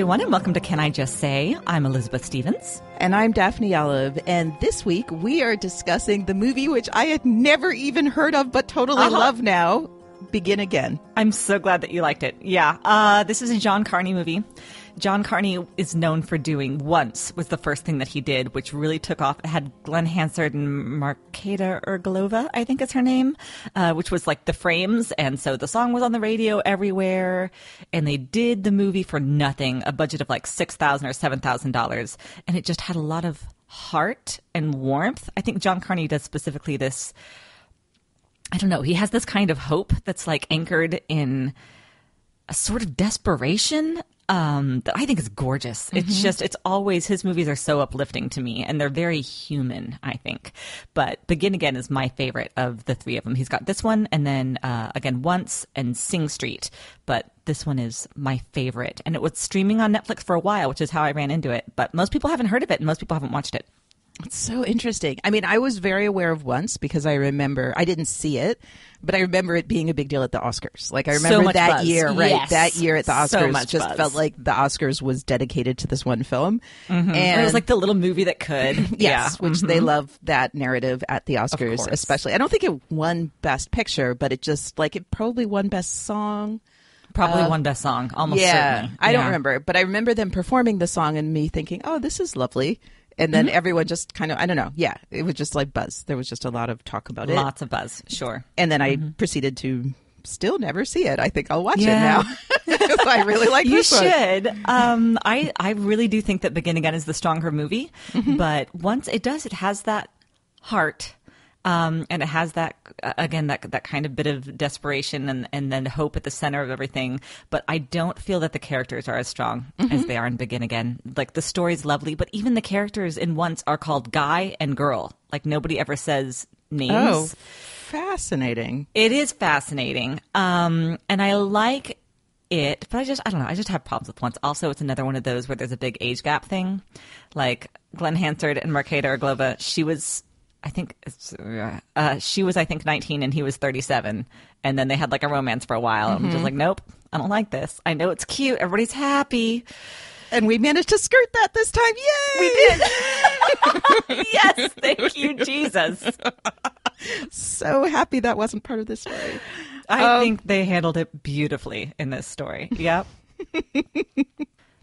everyone, and welcome to Can I Just Say? I'm Elizabeth Stevens. And I'm Daphne Olive, and this week we are discussing the movie which I had never even heard of but totally love now, Begin Again. I'm so glad that you liked it. Yeah, this is a John Carney movie. John Carney is known for doing Once, was the first thing that he did, which really took off. It had Glenn Hansard and Marketa Irglova, I think is her name, which was like The Frames. And so the song was on the radio everywhere. And they did the movie for nothing, a budget of like $6,000 or $7,000. And it just had a lot of heart and warmth. I think John Carney does specifically this. I don't know. He has this kind of hope that's like anchored in a sort of desperation that I think is gorgeous. It's always, his movies are so uplifting to me, and they're very human, I think. But Begin Again is my favorite of the three of them. He's got this one, and then again, Once, and Sing Street. But this one is my favorite. And it was streaming on Netflix for a while, which is how I ran into it. But most people haven't heard of it, and most people haven't watched it. It's so interesting. I mean, I was very aware of Once because I remember, I didn't see it, but I remember it being a big deal at the Oscars. Like, I remember so that buzz. year, right? Yes. That year at the Oscars just buzz. felt like the Oscars was dedicated to this one film. And it was like the little movie that could. Yes, which they love that narrative at the Oscars, especially. I don't think it won Best Picture, but it just, like, it probably won Best Song. Probably won Best Song, almost certainly. I don't remember, but I remember them performing the song and me thinking, oh, this is lovely. And then everyone just kind of, I don't know. Yeah, it was just like buzz. There was just a lot of talk about it. Lots of buzz, sure. And then I proceeded to still never see it. I think I'll watch it now. So I really like this one. You should. I really do think that Begin Again is the stronger movie. But once it does, it has that heart. And it has that, again, that kind of bit of desperation and then hope at the center of everything. But I don't feel that the characters are as strong as they are in Begin Again. Like, the story's lovely, but even the characters in Once are called Guy and Girl. Like, nobody ever says names. Oh, fascinating. It is fascinating. And I like it, but I don't know. I just have problems with Once. Also, it's another one of those where there's a big age gap thing. Like, Glenn Hansard and Marketa Irglova, she was 19 and he was 37. And then they had like a romance for a while. And I'm just like, nope, I don't like this. I know it's cute. Everybody's happy. And we managed to skirt that this time. Yay! We did. Yes. Thank you, Jesus. So happy that wasn't part of this story. I think they handled it beautifully in this story. Yep.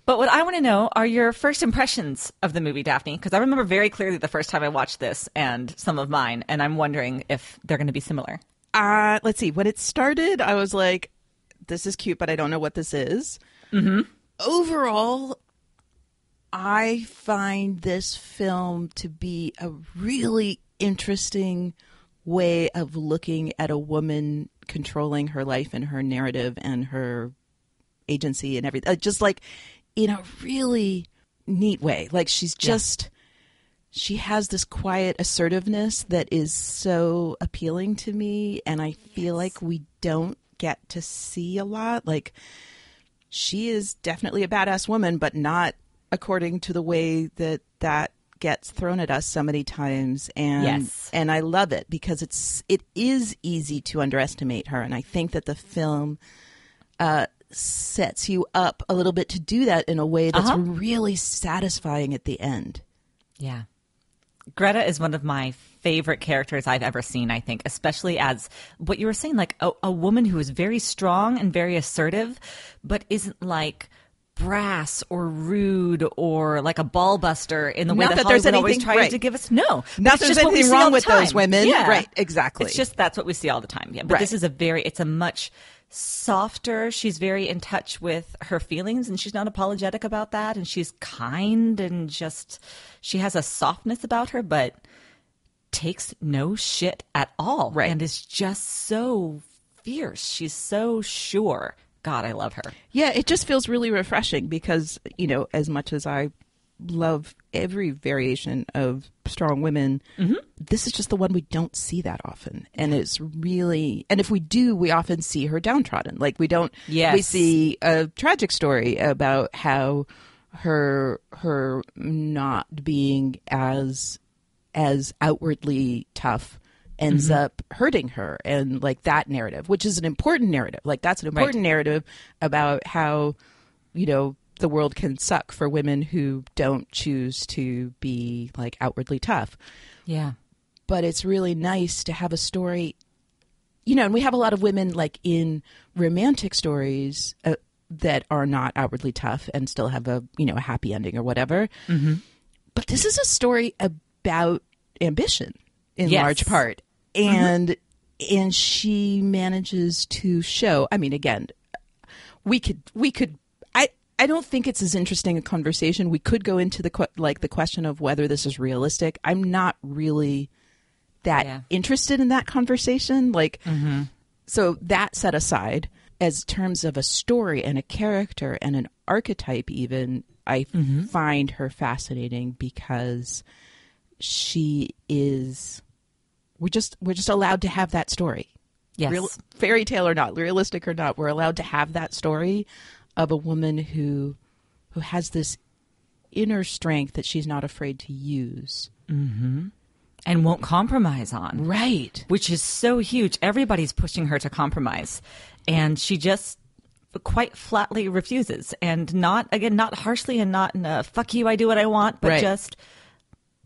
But what I want to know are your first impressions of the movie, Daphne, because I remember very clearly the first time I watched this and some of mine, and I'm wondering if they're going to be similar. Let's see. When it started, I was like, this is cute, but I don't know what this is. Overall, I find this film to be a really interesting way of looking at a woman controlling her life and her narrative and her agency and everything. Just like, in a really neat way. Like, she's just, she has this quiet assertiveness that is so appealing to me. And I feel like we don't get to see a lot. Like, she is definitely a badass woman, but not according to the way that gets thrown at us so many times. And, and I love it because it is easy to underestimate her. And I think that the film, sets you up a little bit to do that in a way that's really satisfying at the end. Yeah. Greta is one of my favorite characters I've ever seen, I think, especially as what you were saying, like a woman who is very strong and very assertive, but isn't like brass or rude or like a ball buster in the way that Hollywood always tries to give us. No. Not there's anything wrong with those women. Yeah. Right, exactly. It's just that's what we see all the time. Yeah. But this is it's a much softer. She's very in touch with her feelings and she's not apologetic about that. And she's kind and just, she has a softness about her, but takes no shit at all. Right. And is just so fierce. She's so sure. God, I love her. Yeah, it just feels really refreshing because, you know, as much as I love every variation of strong women, this is just the one we don't see that often. And it's really, and if we do, we often see her downtrodden. Like we don't, we see a tragic story about how her not being as outwardly tough ends up hurting her, and like that narrative, which is an important narrative. Like that's an important narrative about how, you know, the world can suck for women who don't choose to be like outwardly tough. Yeah. But it's really nice to have a story, you know, and we have a lot of women like in romantic stories that are not outwardly tough and still have a, you know, a happy ending or whatever. Mm-hmm. But this is a story about ambition in large part. And and she manages to show, I mean, again, we could I don't think it's as interesting a conversation. We could go into the question of whether this is realistic. I'm not really that interested in that conversation. Like, so that set aside, as terms of a story and a character and an archetype, even I find her fascinating because she is. We're just allowed to have that story. Yes. Fairy tale or not, realistic or not, we're allowed to have that story of a woman who has this inner strength that she's not afraid to use. Mm-hmm. And won't compromise on. Right. Which is so huge. Everybody's pushing her to compromise. And she just quite flatly refuses. And not harshly and not in a, fuck you, I do what I want, but just,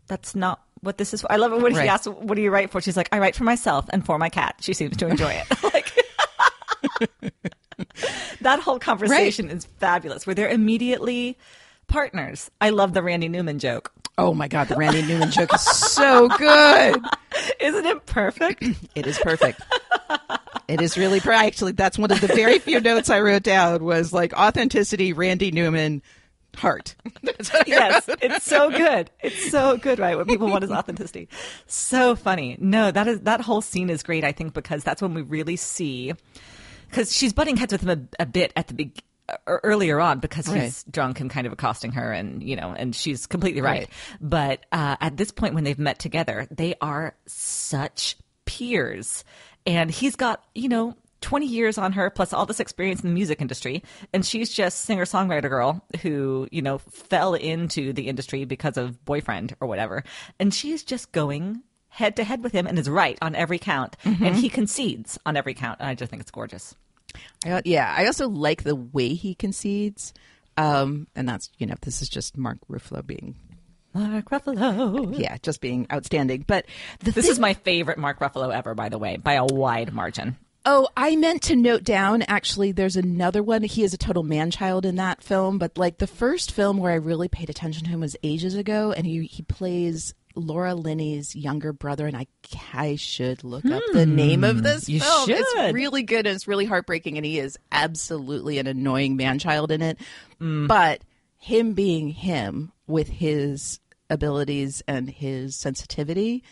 that's not what this is for. I love it when he asks, what do you write for? She's like, I write for myself and for my cat. She seems to enjoy it. That whole conversation is fabulous, where they're immediately partners. I love the Randy Newman joke. Oh my God, the Randy Newman joke is so good. Isn't it perfect? It is perfect. It is really actually, that's one of the very few notes I wrote down was like authenticity, Randy Newman, heart. Yes, it's so good. It's so good, right? What people want is authenticity. So funny. No, that whole scene is great, I think, because that's when we really see, because she's butting heads with him a bit at the earlier on because he's drunk and kind of accosting her, and you know, and she's completely right. But at this point, when they've met together, they are such peers, and he's got, you know, 20 years on her plus all this experience in the music industry, and she's just singer-songwriter girl who, you know, fell into the industry because of boyfriend or whatever, and she's just going head to head with him and is right on every count, and he concedes on every count, and I just think it's gorgeous. I also like the way he concedes, and that's, you know, this is just Mark Ruffalo being Mark Ruffalo. Yeah, just being outstanding. But this is my favorite Mark Ruffalo ever, by the way, by a wide margin. Oh, I meant to note down, actually, there's another one. He is a total man-child in that film, but like the first film where I really paid attention to him was ages ago, and he plays Laura Linney's younger brother, and I should look up the name of this film. Should. It's really good, and it's really heartbreaking, and he is absolutely an annoying man-child in it. But him being him with his abilities and his sensitivity,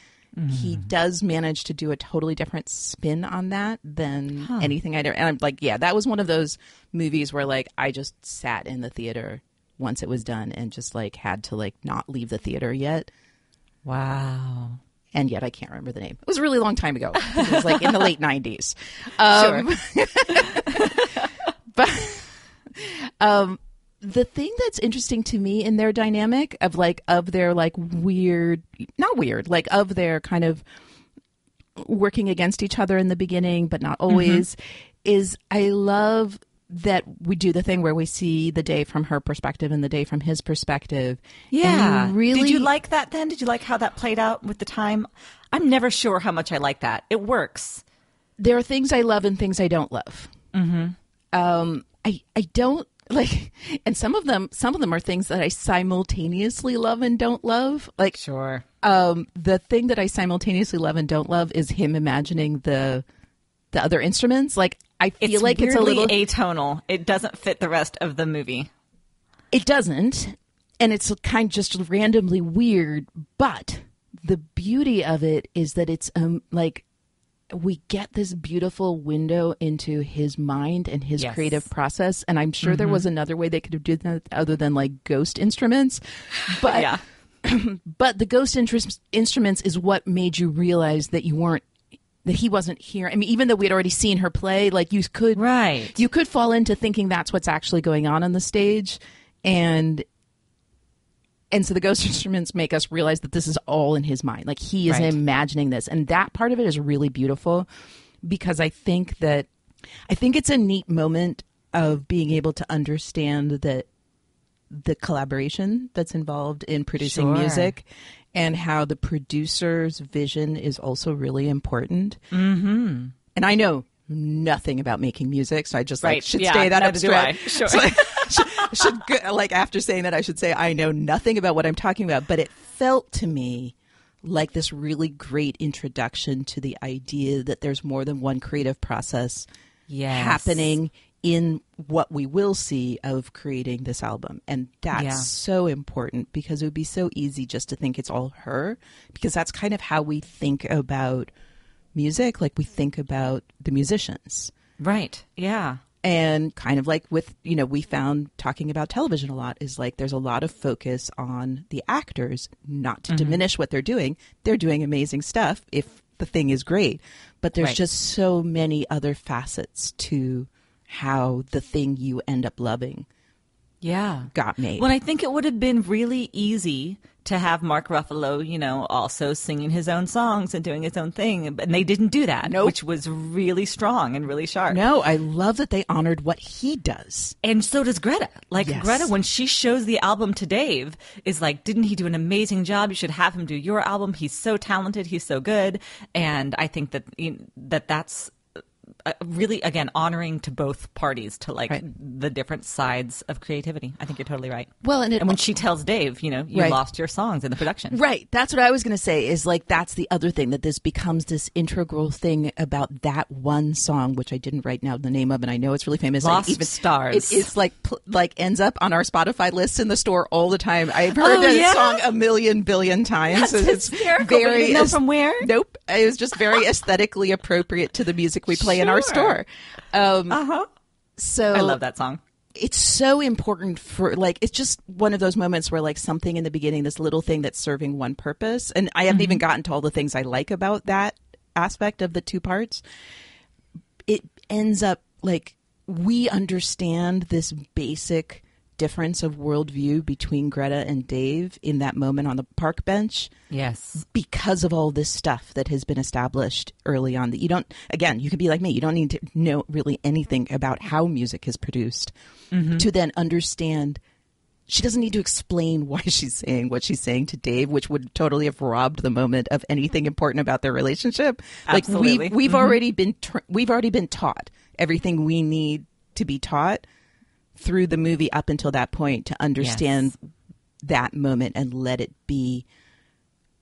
he does manage to do a totally different spin on that than anything I'd ever. And I'm like, yeah, that was one of those movies where like I just sat in the theater once it was done and just like had to like not leave the theater yet. Wow. And yet I can't remember the name. It was a really long time ago. It was like in the late 90s. But the thing that's interesting to me in their dynamic of their like weird, not weird, like of their kind of working against each other in the beginning, but not always, is I love that we do the thing where we see the day from her perspective and the day from his perspective. Yeah. And really, did you like that then? Did you like how that played out with the time? I'm never sure how much I like that. It works. There are things I love and things I don't love. I don't like, and some of them are things that I simultaneously love and don't love. Like, sure. The thing that I simultaneously love and don't love is him imagining the other instruments. Like, I feel like it's a little atonal. It doesn't fit the rest of the movie. It doesn't, and it's kind of just randomly weird. But the beauty of it is that it's like we get this beautiful window into his mind and his creative process. And I'm sure there was another way they could have done that other than like ghost instruments. But but the ghost instruments is what made you realize that that he wasn't here. I mean, even though we had already seen her play, like you could fall into thinking that's what's actually going on the stage. And so the ghost instruments make us realize that this is all in his mind. Like he is imagining this. And that part of it is really beautiful because I think it's a neat moment of being able to understand that the collaboration that's involved in producing Sure. music, and how the producer's vision is also really important. Mm-hmm. And I know nothing about making music, so I just Right. should Yeah, stay that neither up do I. straight. Sure. So should like after saying that, I should say I know nothing about what I'm talking about, but it felt to me like this really great introduction to the idea that there's more than one creative process Yes. happening in what we will see of creating this album. And that's Yeah. so important, because it would be so easy just to think it's all her, because that's kind of how we think about music, like we think about the musicians. Right. Yeah. And kind of like with, we found talking about television a lot is like there's a lot of focus on the actors, not to diminish what they're doing. They're doing amazing stuff if the thing is great. But there's Right. just so many other facets to how the thing you end up loving Yeah. got made. Well, I think it would have been really easy to have Mark Ruffalo, also singing his own songs and doing his own thing. And they didn't do that, Nope. which was really strong and really sharp. No, I love that they honored what he does. And so does Greta. Like, Yes. Greta, when she shows the album to Dave, is like, didn't he do an amazing job? You should have him do your album. He's so talented. He's so good. And I think that that's really, again, honoring to both parties, to like Right. the different sides of creativity. I think you're totally right. Well, and when she tells Dave, you Right. lost your songs in the production. Right. That's what I was going to say, is like that's the other thing, that this becomes this integral thing about that one song, which I didn't write down the name of, and I know it's really famous. Lost Stars. It is like ends up on our Spotify lists in the store all the time. I've heard that yeah? song a million billion times. That's It's hysterical, but you didn't know from where? Nope. It was just very aesthetically appropriate to the music we play in our Sure. store. Uh-huh. So I love that song. it's so important for like, it's just one of those moments where like something in the beginning, this little thing that's serving one purpose. And I haven't even gotten to all the things I like about that aspect of the two parts. It ends up like we understand this basic difference of worldview between Greta and Dave in that moment on the park bench, Yes. because of all this stuff that has been established early on. That you don't, again, you can be like me, you don't need to know really anything about how music is produced to then understand. She doesn't need to explain why she's saying what she's saying to Dave, which would totally have robbed the moment of anything important about their relationship. Absolutely. Like we've already been we've already been taught everything we need to be taught through the movie up until that point to understand that moment and let it be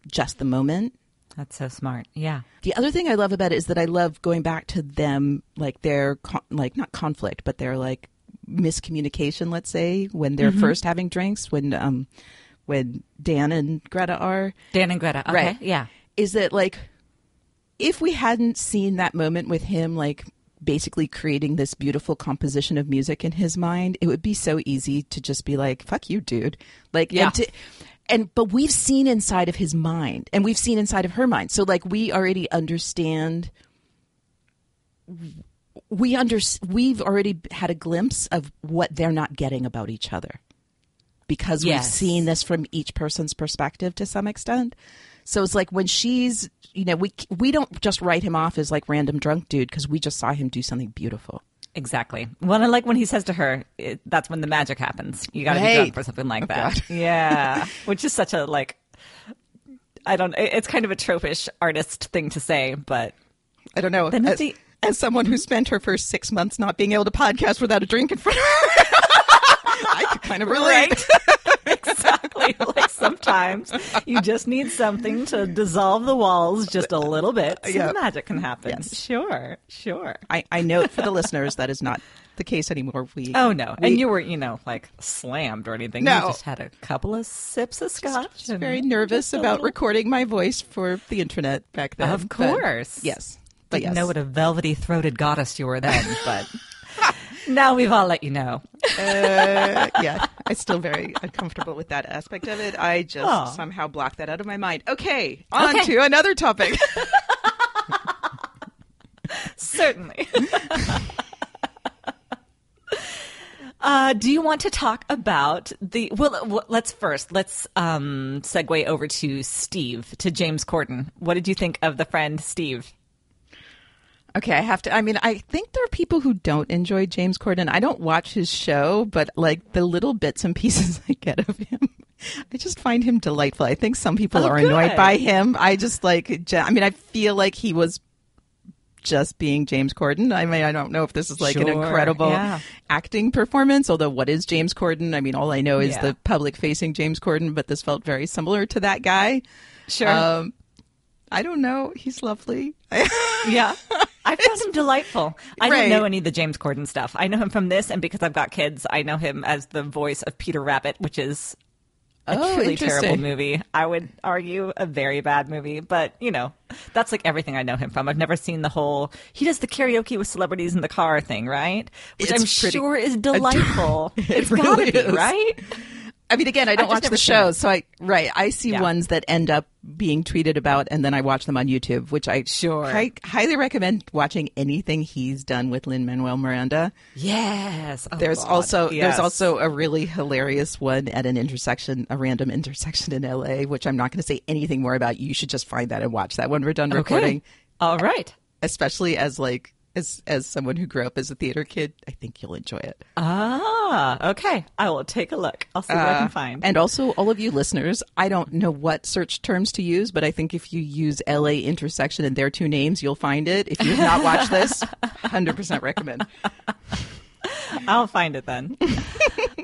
just the moment. That's so smart. Yeah. The other thing I love about it is that I love going back to them, like their like not conflict, but their like miscommunication. Let's say when they're first having drinks, when Dan and Greta are. Dan and Greta. Okay. Right. Yeah. Is that like if we hadn't seen that moment with him, like basically creating this beautiful composition of music in his mind, it would be so easy to just be like, "Fuck you, dude!" Like, Yeah. but we've seen inside of his mind, and we've seen inside of her mind. So like we already understand. We've already had a glimpse of what they're not getting about each other, because we've Yes. seen this from each person's perspective to some extent. So it's like when she's, we don't just write him off as like random drunk dude because we just saw him do something beautiful. Exactly. Well, I like when he says to her, that's when the magic happens. You got to be Right. drunk for something like that. God. Yeah. Which is such a, like, it's kind of a tropish artist thing to say, but I don't know. Then it's As someone who spent her first 6 months not being able to podcast without a drink in front of her, I could kind of relate. exactly. Like sometimes you just need something to dissolve the walls just a little bit so Yeah. the magic can happen. Yes. Sure. I note for the listeners that is not the case anymore. Oh, no. And you were, like slammed or anything. No. You just had a couple of sips of scotch. Just very nervous about recording my voice for the internet back then. Of But course. yes. But Didn't yes. know what a velvety throated goddess you were then, but now we've all let you know. Yeah, I'm still very uncomfortable with that aspect of it. I just somehow blocked that out of my mind. Okay, on Okay. to another topic. Certainly. Do you want to talk about let's segue over to Steve, to James Corden. What did you think of the friend Steve? Okay, I have to. I mean, I think there are people who don't enjoy James Corden. I don't watch his show, but like the little bits and pieces I get of him, I just find him delightful. I think some people are annoyed by him. I just like, I mean, I feel like he was just being James Corden. I mean, I don't know if this is like an incredible acting performance, although what is James Corden? I mean, all I know is the public facing James Corden, but this felt very similar to that guy. Sure. I don't know. He's lovely. Yeah. I found him delightful. I don't know any of the James Corden stuff. I know him from this, and because I've got kids, I know him as the voice of Peter Rabbit, which is a truly terrible movie. I would argue a very bad movie, but, you know, that's like everything I know him from. I've never seen the whole, he does the karaoke with celebrities in the car thing, right? Which I'm sure is delightful. It's really gotta be, right? I mean, again, I don't watch the shows, so I see ones that end up being tweeted about, and then I watch them on YouTube, which I highly recommend watching anything he's done with Lin-Manuel Miranda. Yes. Oh, there's also a really hilarious one at a random intersection in LA, which I'm not going to say anything more about. You should just find that and watch that when we're done recording. All right. Especially as someone who grew up as a theater kid, I think you'll enjoy it. Okay. I will take a look. I'll see what I can find. And also, all of you listeners, I don't know what search terms to use, but I think if you use LA intersection and their two names, you'll find it. If you have not watched this, 100% recommend. I'll find it then.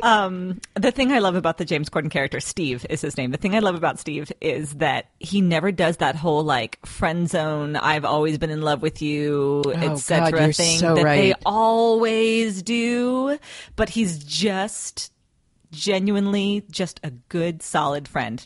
The thing I love about the James Corden character, Steve is his name. The thing I love about Steve is that he never does that whole like friend zone, I've always been in love with you, etc. thing that they always do. But he's just genuinely just a good, solid friend.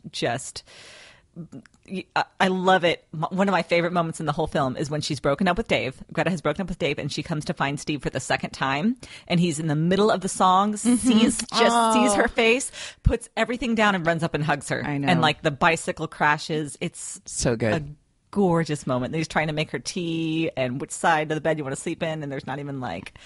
I love it. One of my favorite moments in the whole film is when she's broken up with Dave. Greta has broken up with Dave, and she comes to find Steve for the second time. And he's in the middle of the song, sees her face, puts everything down, and runs up and hugs her. I know. And like the bicycle crashes. It's so good. A gorgeous moment. And he's trying to make her tea, and which side of the bed you want to sleep in, and there's not even like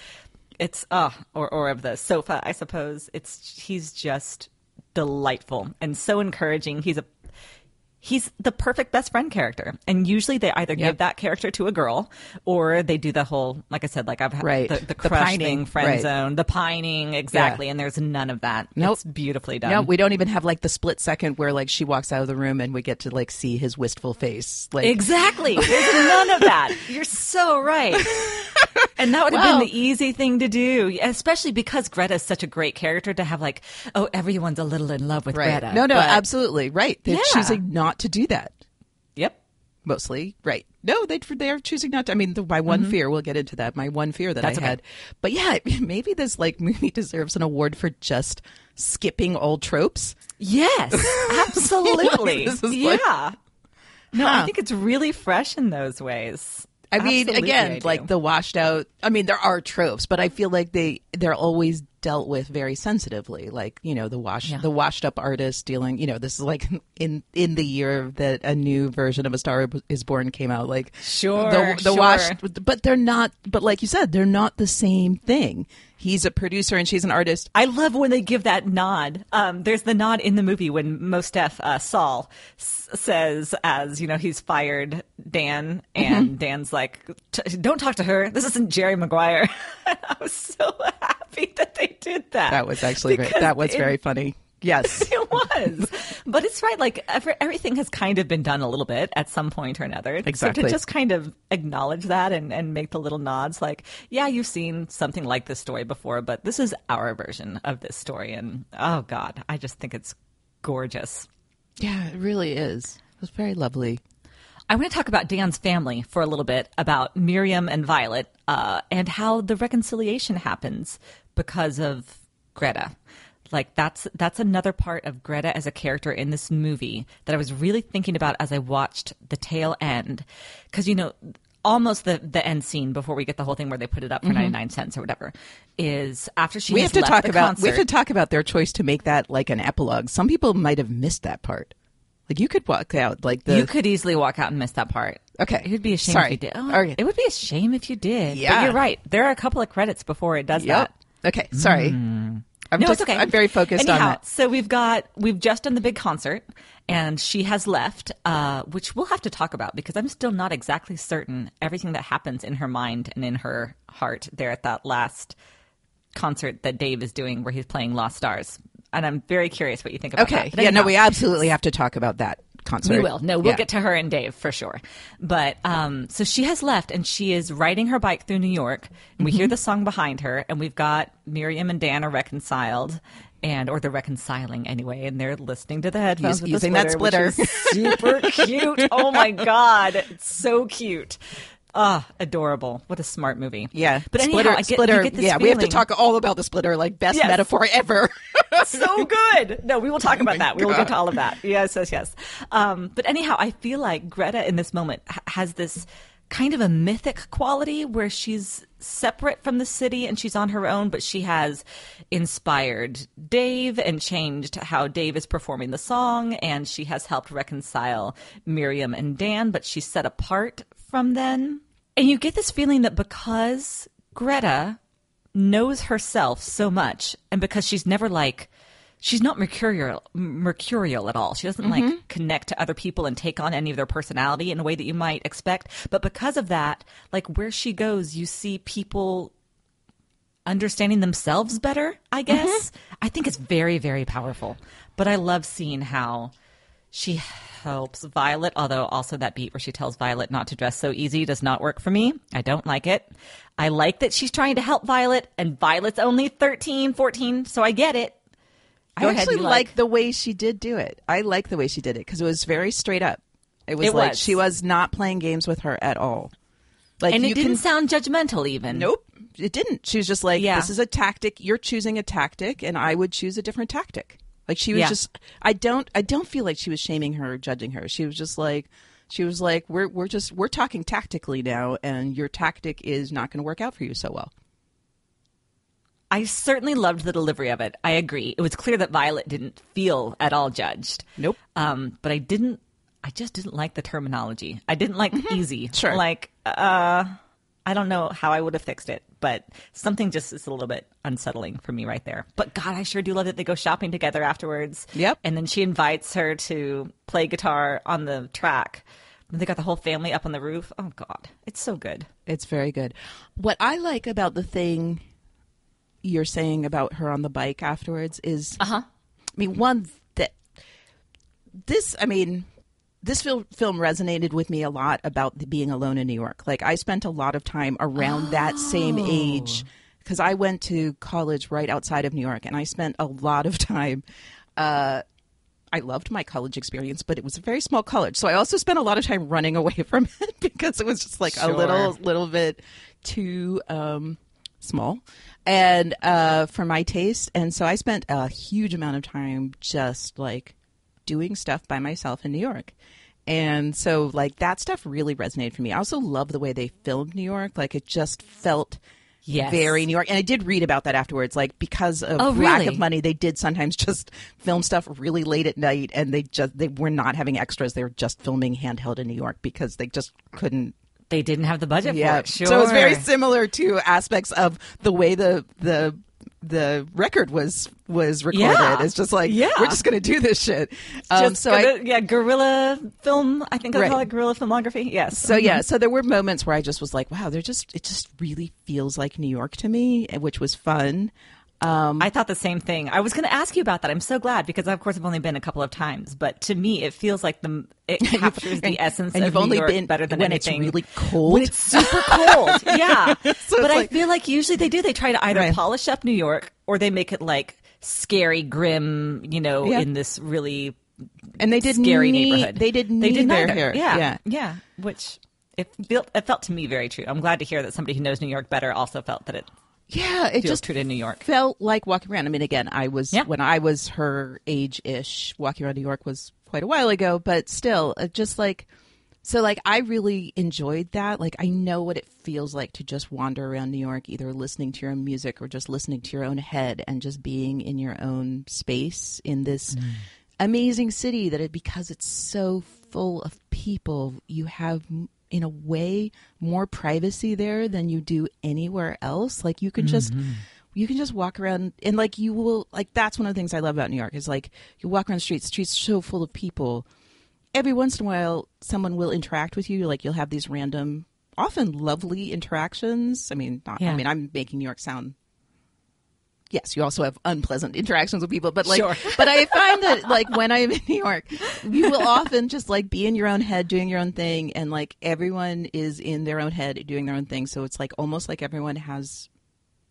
it's or of the sofa, I suppose. He's just delightful and so encouraging. He's the perfect best friend character. And usually they either give that character to a girl or they do the whole, like I said, like I've had the crush thing, friend zone, the pining, exactly. Yeah. And there's none of that. Nope. It's beautifully done. No, we don't even have like the split second where like she walks out of the room and we get to like see his wistful face. Like exactly. There's none of that. You're so right. And that would have been the easy thing to do, especially because Greta is such a great character to have like, oh, everyone's a little in love with Greta. No, absolutely. Right. They're choosing not to do that. Yep. Mostly. Right. No, they're choosing not to. I mean, my one fear, we'll get into that. My one fear that I had. But yeah, maybe this like movie deserves an award for just skipping old tropes. Yes, absolutely. No, I think it's really fresh in those ways. I mean, again, like the washed out. I mean, there are tropes, but I feel like they're always dealt with very sensitively. Like, you know, the washed up artist dealing. You know, this is like in the year that a new version of A Star Is Born came out. Like, washed, but they're not. But like you said, they're not the same thing. He's a producer and she's an artist. I love when they give that nod. There's the nod in the movie when Mostef Saul says, as you know, he's fired Dan, and Dan's like, "Don't talk to her. This isn't Jerry Maguire." And I was so happy that they did that. That was actually great. That was very funny. Yes, it was. But it's right. Like everything has kind of been done a little bit at some point or another. Exactly. So to just kind of acknowledge that and make the little nods, like, yeah, you've seen something like this story before, but this is our version of this story. And oh God, I just think it's gorgeous. Yeah, it really is. It was very lovely. I want to talk about Dan's family for a little bit, about Miriam and Violet, and how the reconciliation happens because of Greta. Like that's another part of Greta as a character in this movie that I was really thinking about as I watched the tail end. Because, you know, almost the end scene before we get the whole thing where they put it up for 99 cents or whatever is after she has left the concert. We have to talk about their choice to make that like an epilogue. Some people might have missed that part. Like you could walk out you could easily walk out and miss that part. Okay. It would be a shame if you did. It would be a shame if you did. Yeah. But you're right. There are a couple of credits before it does that. Okay. Sorry. It's okay. I'm very focused on that. So we've just done the big concert, and she has left, which we'll have to talk about because I'm still not exactly certain everything that happens in her mind and in her heart there at that last concert that Dave is doing where he's playing Lost Stars. And I'm very curious what you think about that. Okay. Yeah, no, we absolutely have to talk about that concert. We will. No, we'll get to her and Dave for sure. But so she has left and she is riding her bike through New York. And we hear the song behind her, and we've got Miriam and Dan are reconciled. Or they're reconciling anyway, and they're listening to the headphones using that splitter. Which is super cute. Oh my God. It's so cute. Adorable. What a smart movie. Yeah. But anyhow, Splitter, you get this yeah, feeling. we have to talk all about the splitter, like best metaphor ever. So good. No, we will talk about that. We will get to all of that. Yes. But anyhow, I feel like Greta in this moment has this kind of a mythic quality where she's separate from the city and she's on her own, but she has inspired Dave and changed how Dave is performing the song, and she has helped reconcile Miriam and Dan, but she's set apart from them. And you get this feeling that because Greta knows herself so much, and because she's never she's not mercurial at all. She doesn't connect to other people and take on any of their personality in a way that you might expect. But because of that, where she goes, you see people understanding themselves better, I guess. I think it's very, very powerful. But I love seeing how she helps Violet, although also that beat where she tells Violet not to dress so easy does not work for me. I don't like it. I like that she's trying to help Violet, and Violet's only 13, 14, so I get it. I actually like the way she did do it. I like the way she did it because it was very straight up. It was she was not playing games with her at all. And it didn't sound judgmental even. Nope, it didn't. She was just like, this is a tactic. You're choosing a tactic, and I would choose a different tactic. Like she was just, I don't feel like she was shaming her or judging her. She was just like, we're talking tactically now, and your tactic is not going to work out for you so well. I certainly loved the delivery of it. I agree. It was clear that Violet didn't feel at all judged. Nope. But I just didn't like the terminology. I didn't like easy. Sure. I don't know how I would have fixed it, but something just is a little bit unsettling for me right there. But God, I sure do love that they go shopping together afterwards. Yep. And then she invites her to play guitar on the track. And they got the whole family up on the roof. Oh God, it's so good. It's very good. What I like about the thing you're saying about her on the bike afterwards is, this film resonated with me a lot about being alone in New York. Like, I spent a lot of time around that same age because I went to college right outside of New York, and I spent a lot of time. I loved my college experience, but it was a very small college. So I also spent a lot of time running away from it because it was just a little bit too small and for my taste. And so I spent a huge amount of time just doing stuff by myself in New York. And so that stuff really resonated for me. I also love the way they filmed New York. It just felt very New York. And I did read about that afterwards. Because of lack of money, they did sometimes just film stuff really late at night, and they were not having extras. They were just filming handheld in New York because they just couldn't. They didn't have the budget for it. Sure. So it was very similar to aspects of the way the record was recorded. Yeah. It's just we're just going to do this shit. Guerrilla film. I think I call it guerrilla filmography. Yes. So so there were moments where I just was like, wow, it just really feels like New York to me, which was fun. I thought the same thing. I was going to ask you about that. I'm so glad because, of course, I've only been a couple of times. But to me, it feels like it captures the essence of New York better than anything. When it's really cold. When it's super cold, yeah. But I feel like usually they do. They try to either polish up New York or they make it scary, grim, in this really scary neighborhood. They did neither here. Yeah. Which it felt to me very true. I'm glad to hear that somebody who knows New York better also felt that it. Yeah, it just true to New York. Felt like walking around. I mean, again, when I was her age-ish, walking around New York was quite a while ago, but still, I really enjoyed that. I know what it feels like to just wander around New York, either listening to your own music or just listening to your own head and just being in your own space in this amazing city because it's so full of people, you have in a way more privacy there than you do anywhere else. You can just walk around and like you will like that's one of the things I love about New York is like you walk around the streets are so full of people. Every once in a while someone will interact with you, like you'll have these random, often lovely interactions. I mean, I'm making New York sound. Yes, you also have unpleasant interactions with people, but like, sure. But I find that like when I'm in New York, you will often just like be in your own head doing your own thing, and like everyone is in their own head doing their own thing. So it's like almost like everyone has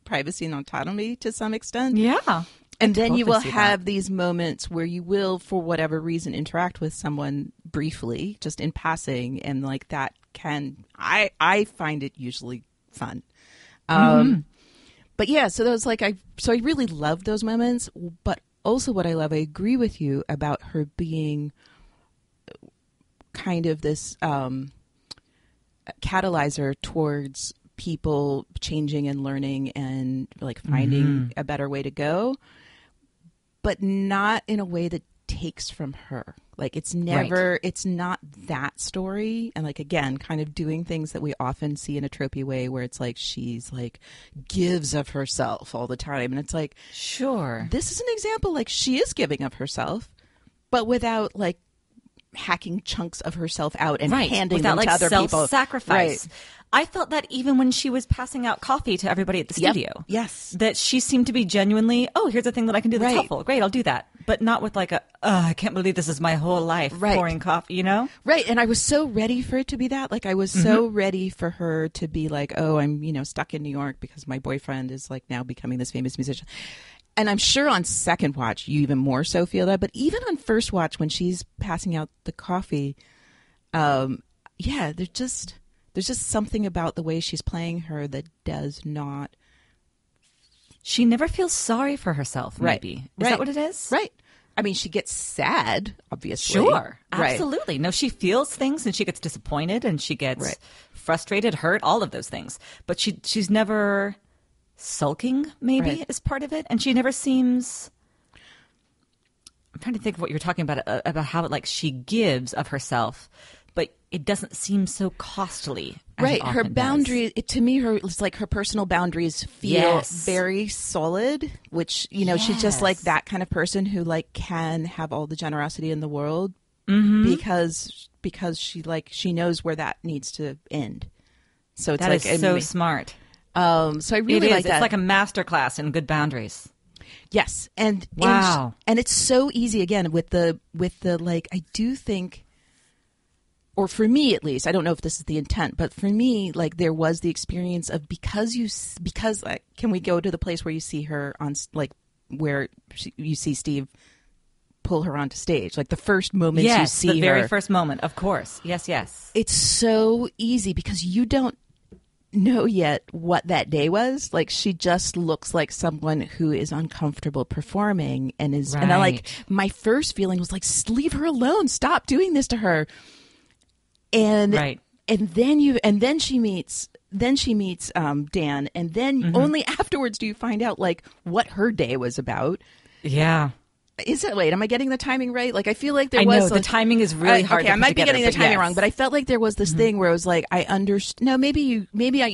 privacy and autonomy to some extent. Yeah. And then you will have these moments where you will, for whatever reason, interact with someone briefly, just in passing, and like that I find it usually fun. But yeah, so those like I really love those moments. But also, what I love, I agree with you about her being kind of this catalyzer towards people changing and learning and like finding a better way to go, but not in a way that takes from her. Like it's never, it's not that story. And like, again, kind of doing things that we often see in a tropey way where it's like, she's like gives of herself all the time. And it's like, sure, this is an example. Like she is giving of herself, but without like hacking chunks of herself out and handing them to other people. Self-sacrifice. Right. I felt that even when she was passing out coffee to everybody at the studio. Yes. That she seemed to be genuinely, oh, here's a thing that I can do that's helpful. Great, I'll do that. But not with like I can't believe this is my whole life pouring coffee, you know? Right. And I was so ready for it to be that. Like I was so ready for her to be like, oh, I'm, stuck in New York because my boyfriend is like now becoming this famous musician. And I'm sure on second watch, you even more so feel that. But even on first watch, when she's passing out the coffee, there's just something about the way she's playing her that does not. She never feels sorry for herself, maybe. Is that what it is? Right. I mean, she gets sad, obviously. Sure. Absolutely. No, she feels things and she gets disappointed and she gets frustrated, hurt, all of those things. But she's never sulking, maybe, is part of it. And she never seems... I'm trying to think of what you're talking about how like she gives of herself, but it doesn't seem so costly. As her boundaries, to me, it's like her personal boundaries feel very solid, which, she's just like that kind of person who like can have all the generosity in the world because she knows where that needs to end. So it's that like is so smart. So I really like that. It's like a masterclass in good boundaries. Yes. And wow. And it's so easy again with the like, I do think, or for me at least, I don't know if this is the intent, but for me, like there was the experience of because like, can we go to the place where you see her on like where you see Steve pull her onto stage, like the first moment you see the very first moment, of course. Yes. It's so easy because you don't know yet what that day was. Like she just looks like someone who is uncomfortable performing and is and I like my first feeling was like, leave her alone, stop doing this to her. And then she meets Dan, and then only afterwards do you find out like what her day was about. Yeah. Wait, am I getting the timing right? Like, I feel like there was... I know, the timing is really hard to put I might together, be getting the timing wrong, but I felt like there was this thing where I was like, I understand... No, maybe you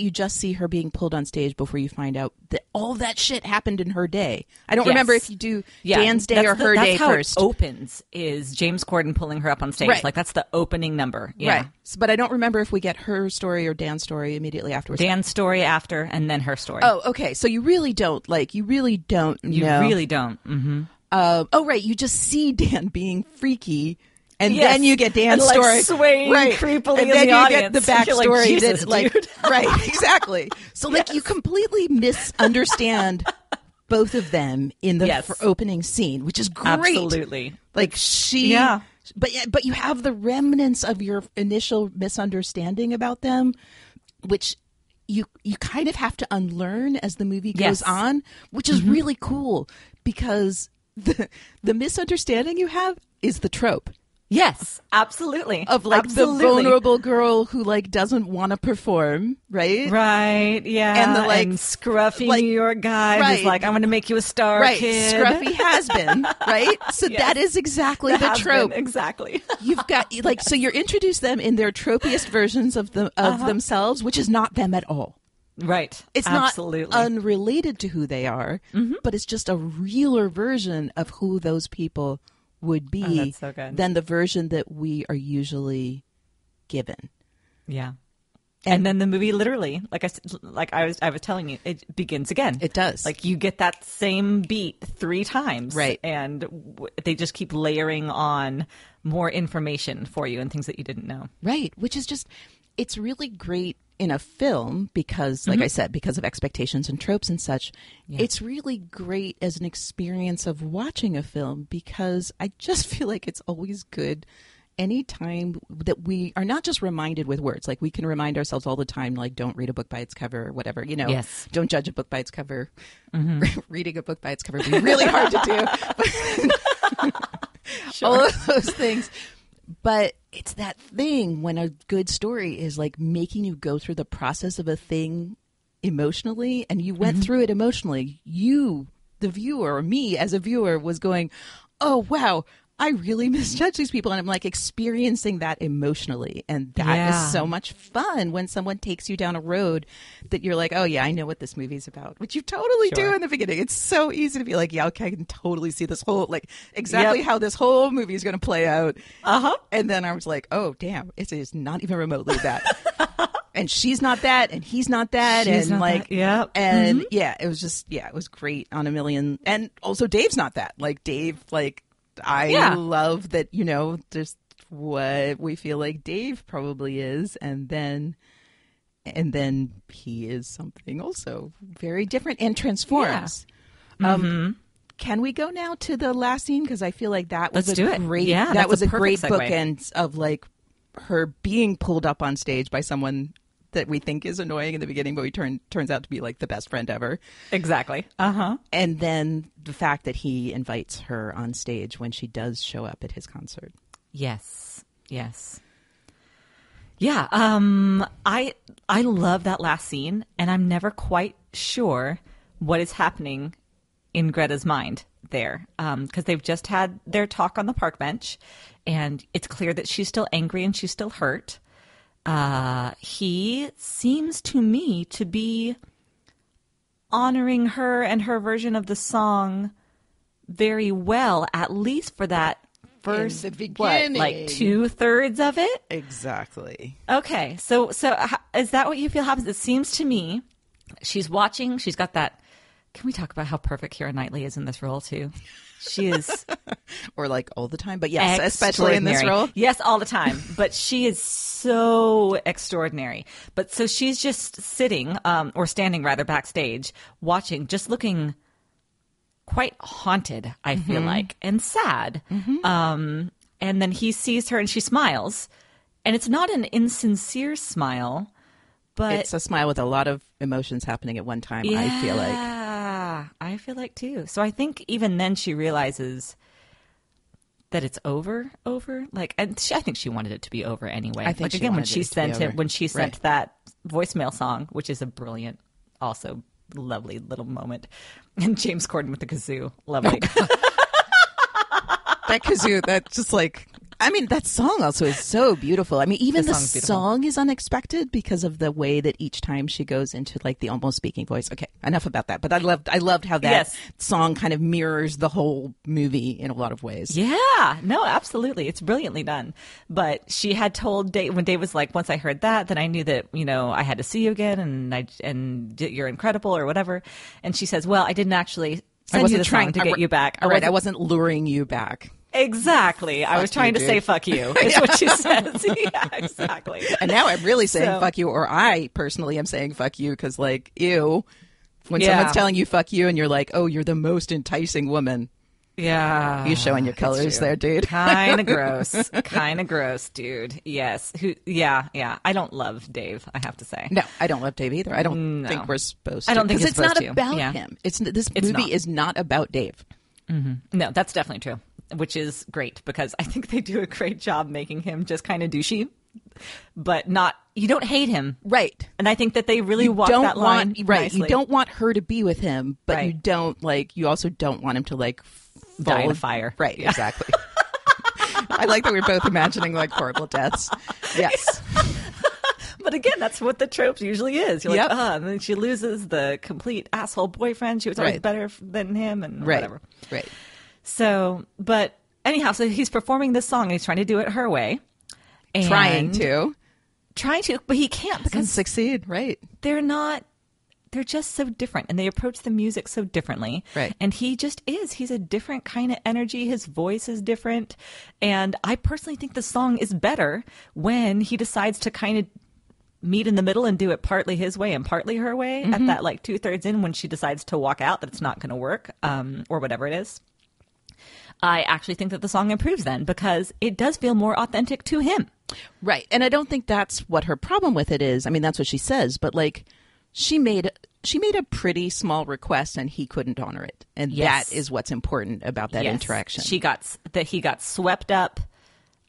just see her being pulled on stage before you find out that all that shit happened in her day. I don't remember if you do Dan's day or her day first. That's how it opens, is James Corden pulling her up on stage. Right. Like, that's the opening number. Yeah. Right. But I don't remember if we get her story or Dan's story immediately afterwards. Dan's story after, and then her story. Oh, okay. So you really don't know. You really don't. Mm-hmm. Right. You just see Dan being freaky, and then you get Dan's and, story swaying creepily and in then the audience. Get the backstory. Jesus, dude. Right, exactly. So, like, you completely misunderstand both of them in the opening scene, which is great. Absolutely. Like but you have the remnants of your initial misunderstanding about them, which you kind of have to unlearn as the movie goes on, which is really cool because the misunderstanding you have is the trope. Yes, absolutely. Of like the vulnerable girl who like doesn't want to perform, right? Right, yeah. And the like scruffy New York guy who's like, I'm going to make you a star, kid. Scruffy has-been, right? So that is exactly the trope. Exactly. You've got like so you're introduced them in their tropiest versions of themselves, which is not them at all. Right. It's Absolutely. not unrelated to who they are, but it's just a realer version of who those people would be that's so good. than the version that we are usually given. Yeah. And then the movie literally, like I was telling you, it begins again. It does. Like you get that same beat 3 times. Right. And they just keep layering on more information for you and things that you didn't know. Right. Which is just, it's really great in a film because, like I said, because of expectations and tropes and such. Yeah. It's really great as an experience of watching a film because I just feel like it's always good anytime that we are not just reminded with words. Like we can remind ourselves all the time, like don't read a book by its cover or whatever, you know. Yes. Don't judge a book by its cover. Reading a book by its cover would be really hard to do. Sure. All of those things. But it's that thing when a good story is like making you go through the process of a thing emotionally, and you went through it emotionally. You, the viewer, or me as a viewer, was going, oh, wow, I really misjudge these people. And I'm like experiencing that emotionally. And that is so much fun when someone takes you down a road that you're like, oh, yeah, I know what this movie's about, which you totally do in the beginning. It's so easy to be like, yeah, okay, I can totally see this whole, like exactly how this whole movie is going to play out. And then I was like, oh, damn, it is not even remotely that. And she's not that, and he's not that, She's and not like, that. and it was just, it was great on a million. And also, Dave's not that. Like Dave, like I love that, you know, just what we feel like Dave probably is, and then he is something also very different and transforms. Can we go now to the last scene, because I feel like that was great. Yeah, that was a great segue. bookend of like her being pulled up on stage by someone that we think is annoying in the beginning, but turns out to be like the best friend ever. Exactly. And then the fact that he invites her on stage when she does show up at his concert. Yes. Yeah. I love that last scene, and I'm never quite sure what is happening in Greta's mind there, because they've just had their talk on the park bench, and it's clear that she's still angry and she's still hurt. He seems to me to be honoring her and her version of the song very well, at least for that first, in the beginning. like 2/3 of it? Exactly. Okay. So is that what you feel happens? It seems to me she's watching, she's got that. Can we talk about how perfect Keira Knightley is in this role too? She is or like all the time, but yes, especially in this role. Yes, all the time. But she is so extraordinary. But so she's just sitting, or standing rather, backstage, watching, just looking quite haunted, I feel like, and sad. And then he sees her and she smiles. And it's not an insincere smile, but it's a smile with a lot of emotions happening at one time, I feel like. Yeah, I feel like too. So I think even then she realizes that it's over. Like, and I think she wanted it to be over anyway. I think like she again wanted when she sent Right. that voicemail song, which is a brilliant, also lovely little moment, and James Corden with the kazoo, lovely. That kazoo, that just like, I mean, that song also is so beautiful. I mean, even the song's beautiful. song is unexpected because of the way that each time she goes into like the almost speaking voice. Okay, enough about that. But I loved how that Yes. song kind of mirrors the whole movie in a lot of ways. Yeah, no, absolutely. It's brilliantly done. But she had told Dave, when Dave was like, once I heard that, then I knew that, you know, I had to see you again, and you're incredible or whatever. And she says, well, I didn't actually send you the song to get you back. All right, I wasn't luring you back. Exactly. I was trying to dude. say fuck you, is what she says. Yeah, exactly. And now I'm really saying So- fuck you, or I personally am saying fuck you because, like, ew. When Yeah. someone's telling you fuck you and you're like, oh, you're the most enticing woman. Yeah. You're showing your colors there, dude. Kind of gross. Kind of gross, dude. Yes. Yeah. I don't love Dave, I have to say. No, I don't love Dave either. I don't No. think we're supposed to. I don't think 'Cause it's it's not supposed to. about Yeah. him. This It's movie not. is not about Dave. No, that's definitely true, which is great because I think they do a great job making him just kind of douchey, but not, you don't hate him. Right. And I think that they really walk don't that line want right. nicely. You don't want her to be with him, but Right. you don't like. You also don't want him to like Die in fall- a fire. Right. Yeah. Exactly. I like that we're both imagining like horrible deaths. Yes. but again, that's what the trope usually is. You're Yep. like, and then she loses the complete asshole boyfriend. She was always Right. better than him and Right. whatever. Right. So, but anyhow, so he's performing this song and he's trying to do it her way. And Trying to. but he can't Doesn't because succeed. Right. they're just so different and they approach the music so differently. Right. And he just is. He's a different kind of energy. His voice is different. And I personally think the song is better when he decides to kind of meet in the middle and do it partly his way and partly her way at that like 2/3 in when she decides to walk out that it's not going to work or whatever it is. I actually think that the song improves then because it does feel more authentic to him. Right. And I don't think that's what her problem with it is. I mean, that's what she says, but like she made a pretty small request and he couldn't honor it. And Yes. that is what's important about that Yes. interaction. He got swept up.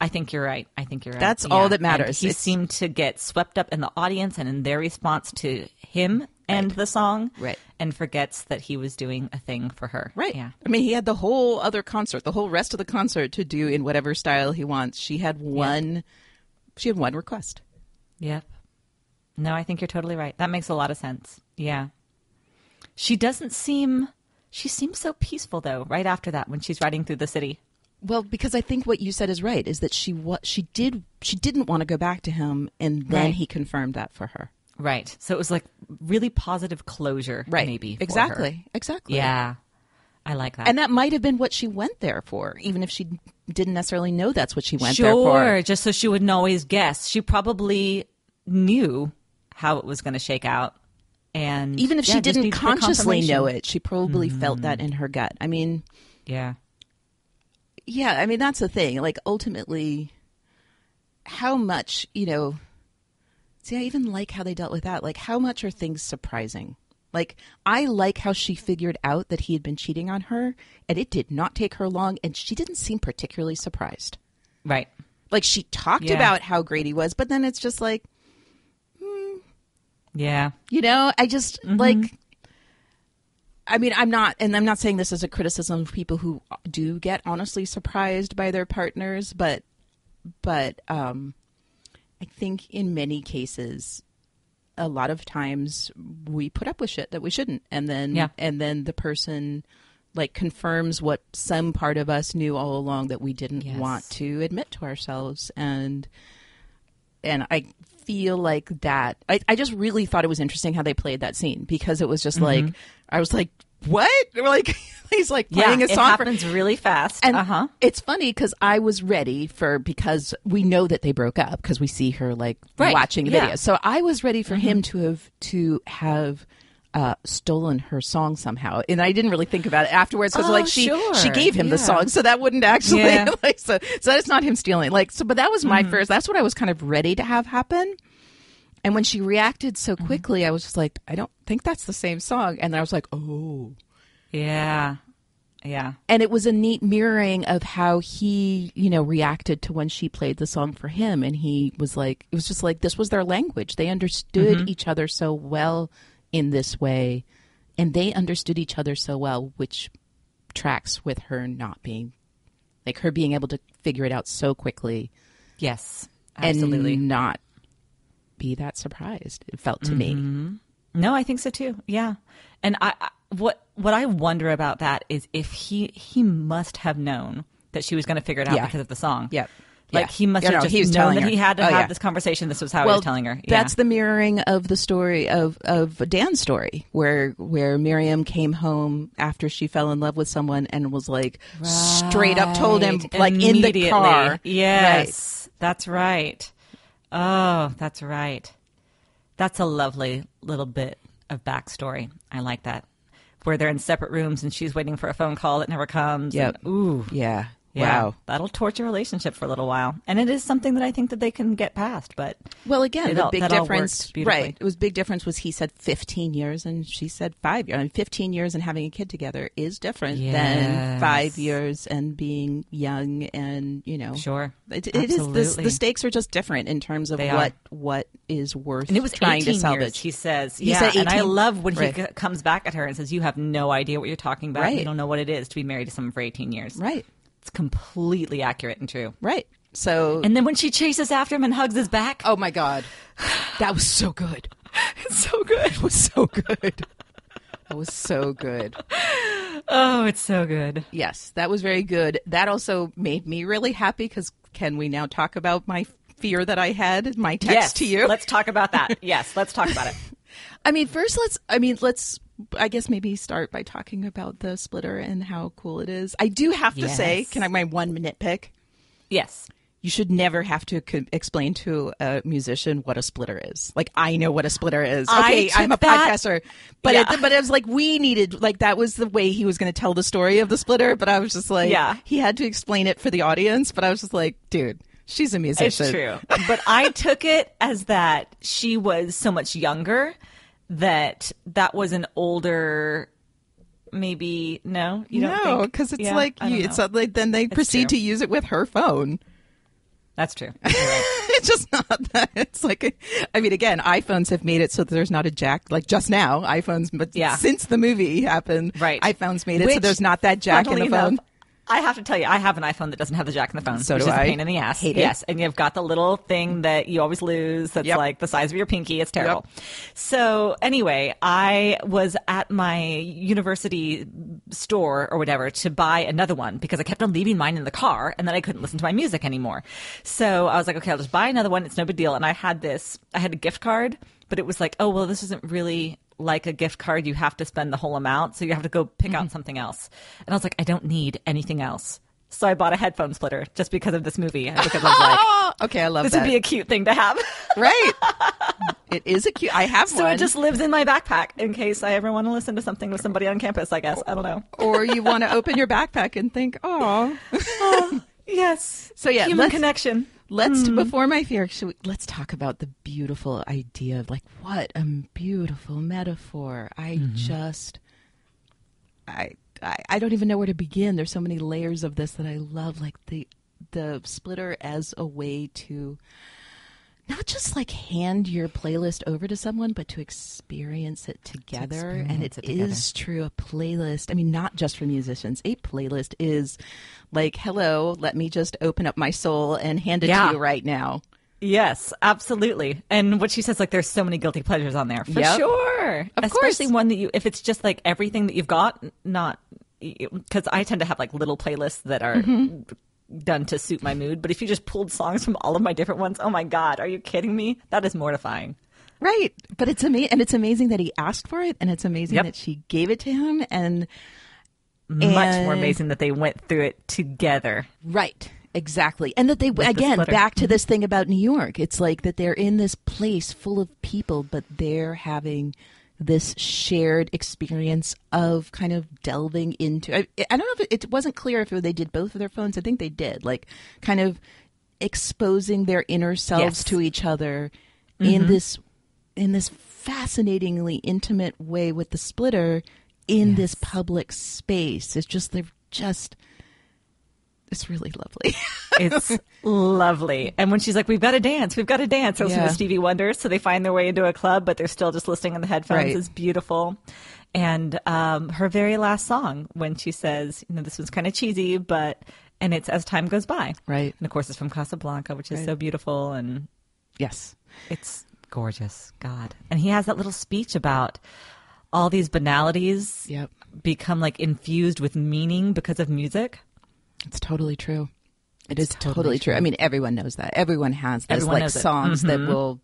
I think you're right. That's all that And matters. he It's- seemed to get swept up in the audience and in their response to him and the song. Right. And forgets that he was doing a thing for her. Right. Yeah. I mean, he had the whole other concert, the whole rest of the concert to do in whatever style he wants. She had one request. Yep. No, I think you're totally right. That makes a lot of sense. Yeah. She seems so peaceful though, right after that when she's riding through the city. Well, because I think what you said is right, is that she didn't want to go back to him, and then Right. he confirmed that for her. Right. So it was like really positive closure, Right. maybe. For Exactly. her. Exactly. Yeah. I like that. And that might have been what she went there for, even if she didn't necessarily know that's what she went there Sure, for. just so she wouldn't always guess. She probably knew how it was going to shake out. And Even if yeah, she just didn't needed the consciously know confirmation. it, she probably felt that in her gut. I mean, Yeah. yeah, I mean, that's the thing. Like, ultimately, how much, see, I even like how they dealt with that. Like, how much are things surprising? Like, I like how she figured out that he had been cheating on her, and it did not take her long, and she didn't seem particularly surprised. Right. Like, she talked Yeah. about how great he was, but then it's just like, Yeah. I just, like, I mean, I'm not saying this as a criticism of people who do get honestly surprised by their partners, but I think in many cases, a lot of times we put up with shit that we shouldn't, and then the person like confirms what some part of us knew all along that we didn't Yes. want to admit to ourselves, and I feel like that. I just really thought it was interesting how they played that scene, because it was just like, I was like, what? Like, he's like playing a it song. happens really fast. And it's funny because I was ready because we know that they broke up because we see her like Right. watching the Yeah. video. So I was ready for him to have stolen her song somehow, and I didn't really think about it afterwards because like she gave him the Yeah. song, so that wouldn't actually Yeah. like so that's not him stealing. Like so, but that was my first. That's what I was kind of ready to have happen. And when she reacted so quickly, I was just like, I don't think that's the same song. And then I was like, oh. Yeah. Yeah. And it was a neat mirroring of how he, reacted to when she played the song for him. And he was like, it was just like, this was their language. They understood each other so well in this way. And they understood each other so well, which tracks with her not being, like her being able to figure it out so quickly. Yes. Absolutely. And not be that surprised, it felt to me. No, I think so too. Yeah. And what I wonder about that is if he must have known that she was going to figure it out Yeah. because of the song. Yep. Like Yeah. he must Yeah, have no, just he was known telling that her. he had to Oh, have yeah. this conversation. This was how he was telling her. Yeah. That's the mirroring of the story of Dan's story, where Miriam came home after she fell in love with someone and was like straight up told him like in the Immediately. car. Yes, that's right. Oh, that's right. That's a lovely little bit of backstory. I like that. Where they're in separate rooms and she's waiting for a phone call that never comes. Yep. And, ooh. Yeah. Yeah, Wow. that'll torture a relationship for a little while. And it is something that I think that they can get past. But Well, again, the big that all difference, worked beautifully. right? It was big difference was he said 15 years and she said 5 years. I mean, 15 years and having a kid together is different than Yes. 5 years and being young and Sure. It is Absolutely. the stakes are just different in terms of They are. what is worth And it was trying 18 to salvage. years, he says. He yeah, said and I 18. love when Right. he comes back at her and says, you have no idea what you're talking about. Right. You don't know what it is to be married to someone for 18 years. Right. It's completely accurate and true. Right. So And then when she chases after him and hugs his back. oh my god. That was so good. It's so good. It was so good. That was so good. Oh, it's so good. Yes, that was very good. That also made me really happy because can we now talk about my fear that I had, my text to you? Let's talk about that. Yes, let's talk about it. I mean, first let's I guess maybe start by talking about the splitter and how cool it is. I do have to say, can I my 1 minute pick? Yes. You should never have to explain to a musician what a splitter is. Like, I know what a splitter is. Okay, I'm a podcaster. But but it was like we needed, like, that was the way he was going to tell the story of the splitter. But I was just like, he had to explain it for the audience. But I was just like, dude, she's a musician. It's true. But I took it as that she was so much younger that was an older... Maybe no, you don't think? No, because it's like it's like then they proceed to use it with her phone. That's true. You're right. It's just not that. It's like, I mean, again, iPhones have made it so that there's not a jack. Like just now, iPhones, but since the movie happened, iPhones made it so there's not that jack in the phone. I have to tell you, I have an iPhone that doesn't have the jack in the phone. So which do is I. a pain in the ass. Hate it. Yes, and you've got the little thing that you always lose that's like the size of your pinky. It's terrible. So anyway, I was at my university store or whatever to buy another one because I kept on leaving mine in the car and then I couldn't listen to my music anymore. So I was like, okay, I'll just buy another one. It's no big deal. And I had a gift card, but it was like, oh, well, this isn't really like a gift card. You have to spend the whole amount. So you have to go pick out something else. And I was like, I don't need anything else. So I bought a headphone splitter just because of this movie. And because I was like, okay, I love this that. would be a cute thing to have. Right. It is a cute. I have one. So it just lives in my backpack in case I ever want to listen to something with somebody on campus, I guess. I don't know. Or you want to open your backpack and think, oh. Yes. So yeah, human connection. Let's before my fear, let's talk about the beautiful idea of like what a beautiful metaphor. I don't even know where to begin. There's so many layers of this that I love, like the splitter as a way to not just like hand your playlist over to someone, but to experience it together. And it is true. A playlist, I mean, not just for musicians, a playlist is like, hello, let me just open up my soul and hand it to you right now. Yes, absolutely. And what she says, like, there's so many guilty pleasures on there. For sure. Especially one that if it's just like everything that you've got, not, because I tend to have like little playlists that are done to suit my mood. But if you just pulled songs from all of my different ones, oh my God, are you kidding me? That is mortifying. Right. But it's amazing. And it's amazing that he asked for it. And it's amazing that she gave it to him. And much more amazing that they went through it together. Right. Exactly. And that they, again, back to this thing about New York. It's like that they're in this place full of people, but they're having this shared experience of kind of delving into, I don't know if it wasn't clear if they did both of their phones. I think they did, like kind of exposing their inner selves to each other in this fascinatingly intimate way with the splitter in this public space. It's really lovely. It's lovely. And when she's like, we've got to dance. It was from the Stevie Wonder. So they find their way into a club, but they're still just listening on the headphones is beautiful. And her very last song, when she says, this was kind of cheesy, and it's As Time Goes By. Right. And of course it's from Casablanca, which is so beautiful. And yes, it's gorgeous. God. And he has that little speech about all these banalities become like infused with meaning because of music. It's totally true. It is totally true. I mean, everyone knows that. Everyone has those like songs that will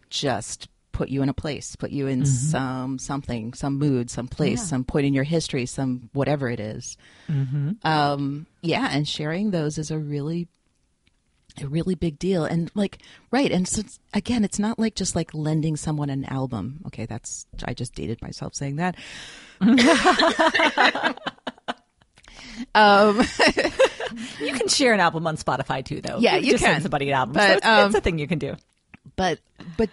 just put you in a place, put you in something, some mood, some place, some point in your history, some whatever it is. And sharing those is a really big deal. And like, right. And so again, it's not like just like lending someone an album. Okay. I just dated myself saying that. You can share an album on Spotify too, though. Yeah, you just can. Send somebody an album. But, so it's a thing you can do. But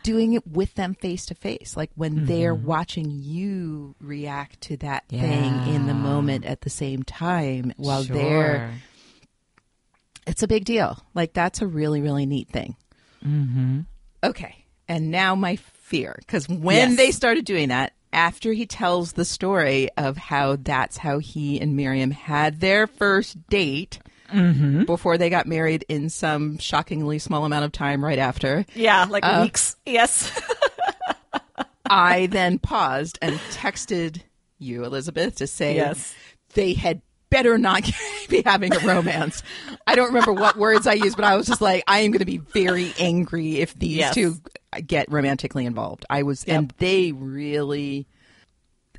doing it with them face to face, like when they're watching you react to that thing in the moment at the same time while it's a big deal. Like that's a really, really neat thing. Okay. And now my fear, because when they started doing that, after he tells the story of how that's how he and Miriam had their first date, before they got married in some shockingly small amount of time right after. Yeah, like weeks. Yes. I then paused and texted you, Elizabeth, to say Yes. they had better not be having a romance. I don't remember what words I used, but I was just like, I am going to be very angry if these Yes. two get romantically involved. And they really,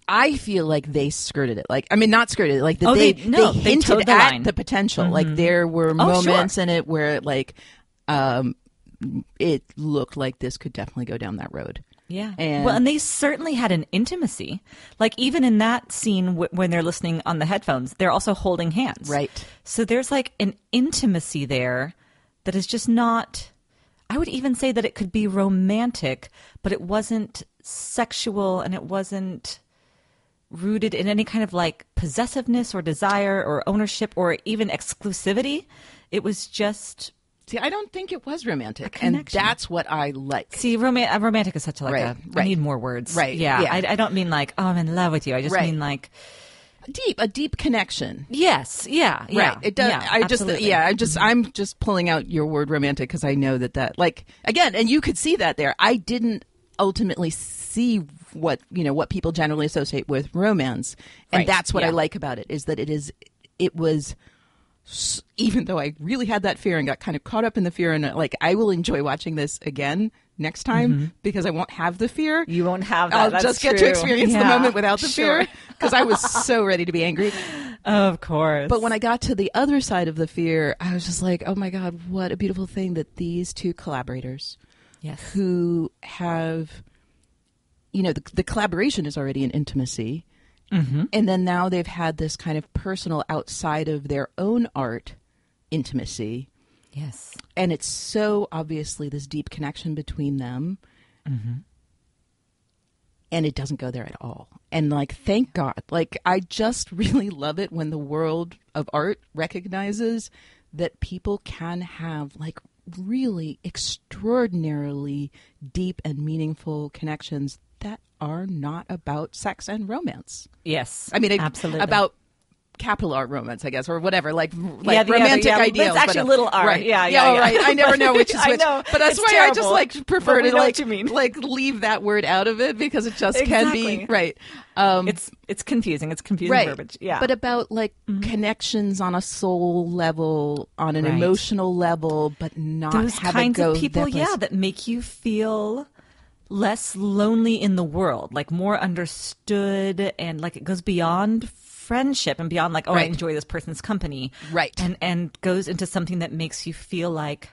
I feel like they skirted it. Like, I mean, not skirted it. Like, they hinted towed the at line. the potential. Like, there were moments in it where, like, it looked like this could definitely go down that road. Yeah. And- and they certainly had an intimacy. Like, even in that scene when they're listening on the headphones, they're also holding hands. Right. So there's like an intimacy there that is just not, I would even say that it could be romantic, but it wasn't sexual and it wasn't rooted in any kind of like possessiveness or desire or ownership or even exclusivity. It was just... See, I don't think it was romantic, A and connection. that's what I like. See, romantic is such a, like Right, a... right. I need more words. Right, Yeah. yeah. I don't mean like, oh, I'm in love with you. I just Right. mean like... A deep connection. Yes. Yeah. Yeah. Right. It does. Yeah, absolutely. I'm just pulling out your word romantic because I know that like, again, and you could see that there. I didn't ultimately see what people generally associate with romance, and Right, that's what I yeah. like about it, is that it was, even though I really had that fear and got kind of caught up in the fear, and like, I will enjoy watching this again next time because I won't have the fear. You won't have that. I'll That's just get to true. experience the Yeah, moment without the sure. fear, because I was so ready to be angry. Of course. But when I got to the other side of the fear, I was just like, oh my God, what a beautiful thing that these two collaborators Yes. who have, the collaboration is already an intimacy. Mm-hmm. And then now they've had this kind of personal, outside of their own art, intimacy. Yes. And it's so obviously this deep connection between them. And it doesn't go there at all. And like, thank God. Like, I just really love it when the world of art recognizes that people can have like really extraordinarily deep and meaningful connections that are not about sex and romance. Yes. I mean, absolutely. about capital R romance, I guess, or whatever, like Yeah, the romantic other, yeah, ideals. It's actually but, little R. right. Yeah, Oh, yeah. right. I never know which is I which. know. But that's It's why I just terrible. like prefer But we to know like what you mean. like leave that word out of it because it just can be Exactly. right. It's confusing. It's confusing Right. verbiage. Yeah. But about like connections on a soul level, on an Right. emotional level, but not those have kinds it go of people, that place. that make you feel less lonely in the world, like more understood, and like it goes beyond friendship and beyond like, oh, I Right. enjoy this person's company. Right. And goes into something that makes you feel like,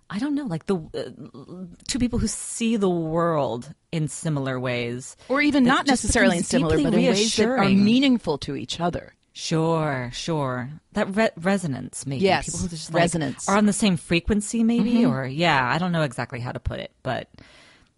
I don't know, like the two people who see the world in similar ways. Or even That not just necessarily in becomes similar, deeply but in ways that are reassuring. meaningful to each other. Sure. That resonance, maybe. Yes, People who just resonance. are on the same frequency, maybe, or I don't know exactly how to put it, but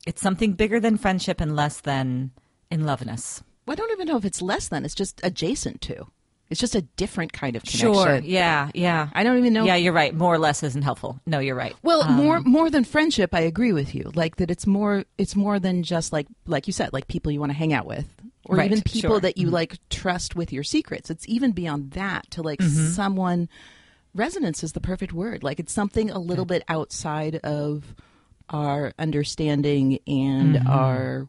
it's something bigger than friendship and less than in loveness. Well, I don't even know if it's less than. It's just adjacent to. It's just a different kind of connection. Sure. Yeah. I don't even know. Yeah, you're right. More or less isn't helpful. No, you're right. Well, more than friendship, I agree with you. Like that, it's more than just like you said, like people you want to hang out with, or Right, even people sure. that you like trust with your secrets. It's even beyond that to like someone. Resonance is the perfect word. Like it's something a little bit outside of our understanding and our.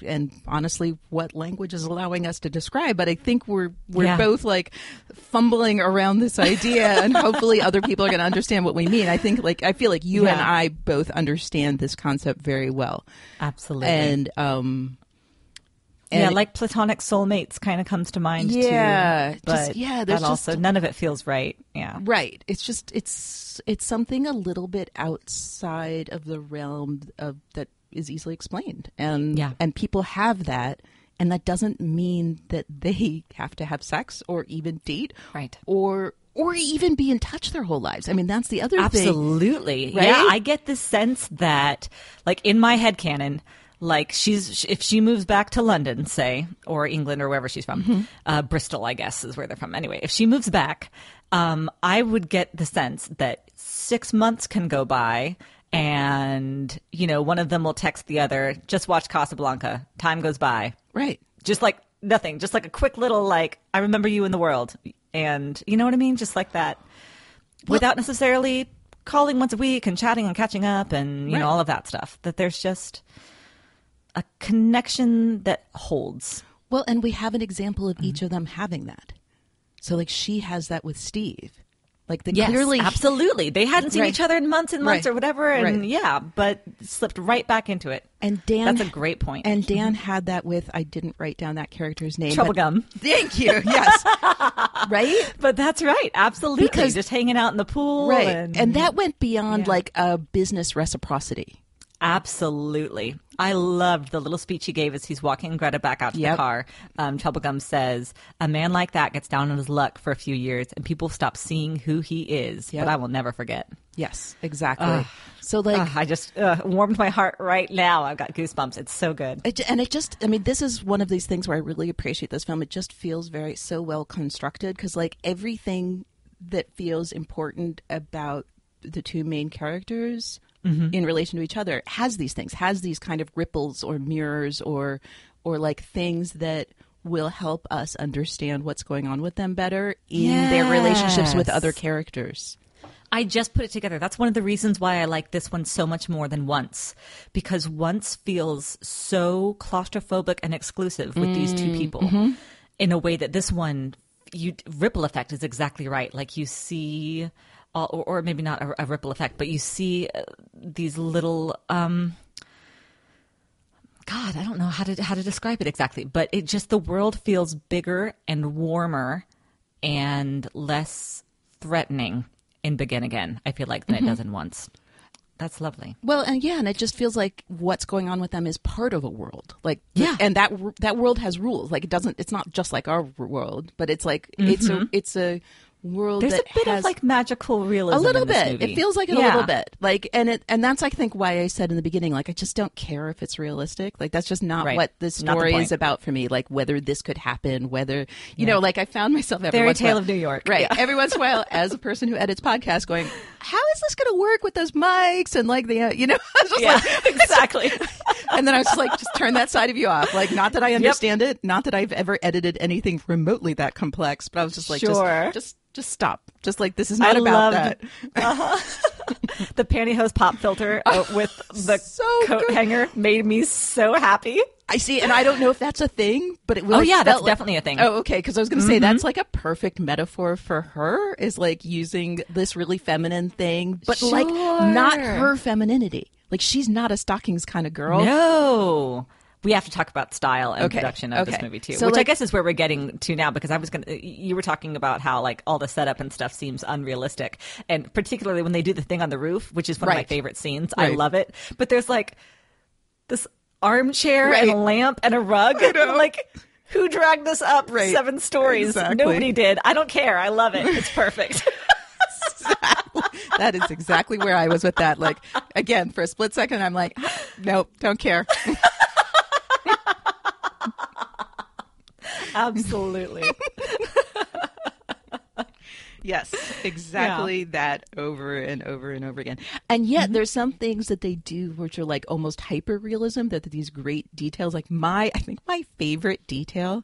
And honestly, what language is allowing us to describe? But I think we're Yeah. both like fumbling around this idea, and hopefully other people are going to understand what we mean. I feel like you and Yeah. I both understand this concept very well, Absolutely. and yeah, like platonic soulmates kind of comes to mind Yeah, too. But just- yeah, that there's also just- none of it feels right. Yeah. right. It's just it's something a little bit outside of the realm of that is easily explained, and Yeah. and people have that. And that doesn't mean that they have to have sex or even date, Right. Or even be in touch their whole lives. I mean, that's the other thing. Absolutely. Right? Yeah, I get the sense that, like, in my headcanon, like, if she moves back to London, say, or England or wherever she's from, Bristol, I guess, is where they're from. Anyway, if she moves back, I would get the sense that 6 months can go by and, one of them will text the other, just watch Casablanca. Time goes by. Right. Just like nothing. Just like a quick little, like, I remember you in the world. And you know what I mean? Just like that, without necessarily calling once a week and chatting and catching up and, you know, all of that stuff. That there's just a connection that holds. Well, and we have an example of each of them having that. So, like, she has that with Steve. Like, clearly... absolutely. They hadn't seen each other in months and months or whatever. And but slipped right back into it. And Dan... That's a great point. And Dan had that with... I didn't write down that character's name. Troublegum. Thank you. Yes. Right? But that's right. Absolutely. Because, just hanging out in the pool. Right. And that went beyond, like, a business reciprocity. Absolutely. I loved the little speech he gave as he's walking Greta back out to the car. Troublegum says, a man like that gets down on his luck for a few years and people stop seeing who he is. But I will never forget. Yes, exactly. So, like... I just warmed my heart right now. I've got goosebumps. It's so good. This is one of these things where I really appreciate this film. It just feels so well constructed because, like, everything that feels important about the two main characters... in relation to each other has these things, has these kind of ripples or mirrors or like things that will help us understand what's going on with them better in their relationships with other characters. I just put it together. That's one of the reasons why I like this one so much more than Once, because Once feels so claustrophobic and exclusive with these two people in a way that this one, ripple effect is exactly right. Like you see... or maybe not a ripple effect, but you see these little, God, I don't know how to describe it exactly, but it just, the world feels bigger and warmer and less threatening in Begin Again, I feel like, than it does in Once. That's lovely. Well, and it just feels like what's going on with them is part of a world. Like, and that world has rules. Like, it's not just like our world, but it's like, it's a world there's that a bit has of like magical realism a little in this bit movie. It feels like it a little bit like, and that's I think why I said in the beginning, like, I just don't care if it's realistic. Like, that's just not what the story is about for me. Like, whether this could happen, whether you know, like, I found myself Fairy Tale of New York, every once in a while, as a person who edits podcasts, going, how is this going to work with those mics and like the you know, I was just like, exactly. And then I was just like, just turn that side of you off. Like, not that I understand it, not that I've ever edited anything remotely that complex, but I was just like, just stop. Just like, this is not about that. The pantyhose pop filter with the coat hanger made me so happy. I see, and I don't know if that's a thing, but it really that's definitely a thing. Oh, okay, because I was going to say that's like a perfect metaphor for her, is like using this really feminine thing, but like not her femininity. Like, she's not a stockings kind of girl. No. We have to talk about style and production of this movie too, so, which I guess is where we're getting to now, because you were talking about how like all the setup and stuff seems unrealistic, and particularly when they do the thing on the roof, which is one of my favorite scenes. I love it. But there's like this armchair and a lamp and a rug. Like, who dragged this up 7 stories? Exactly. Nobody did. I don't care. I love it. It's perfect. That is exactly where I was with that. Like, again, for a split second, I'm like, nope, don't care. Absolutely. Yes, exactly that, over and over and over again. And yet there's some things that they do which are like almost hyper realism, that these great details. Like, I think my favorite detail,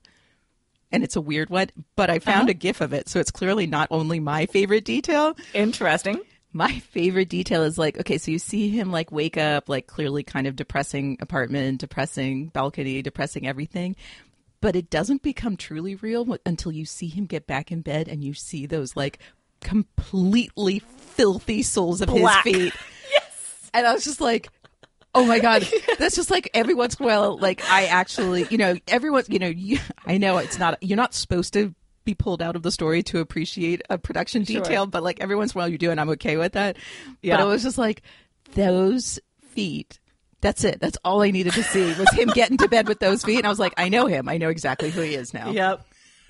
and it's a weird one, but I found a GIF of it, so it's clearly not only my favorite detail. Interesting. My favorite detail is like, okay, so you see him like wake up, like clearly kind of depressing apartment, depressing balcony, depressing everything. But it doesn't become truly real until you see him get back in bed and you see those like completely filthy soles of his feet. Yes. And I was just like, oh my God, that's just like every once in a while, like I actually, I know it's not, you're not supposed to be pulled out of the story to appreciate a production detail, but like every once in a while you do, and I'm okay with that. Yeah. But it was just like, those feet. That's it. That's all I needed to see was him getting to bed with those feet. And I was like, I know him. I know exactly who he is now. Yep.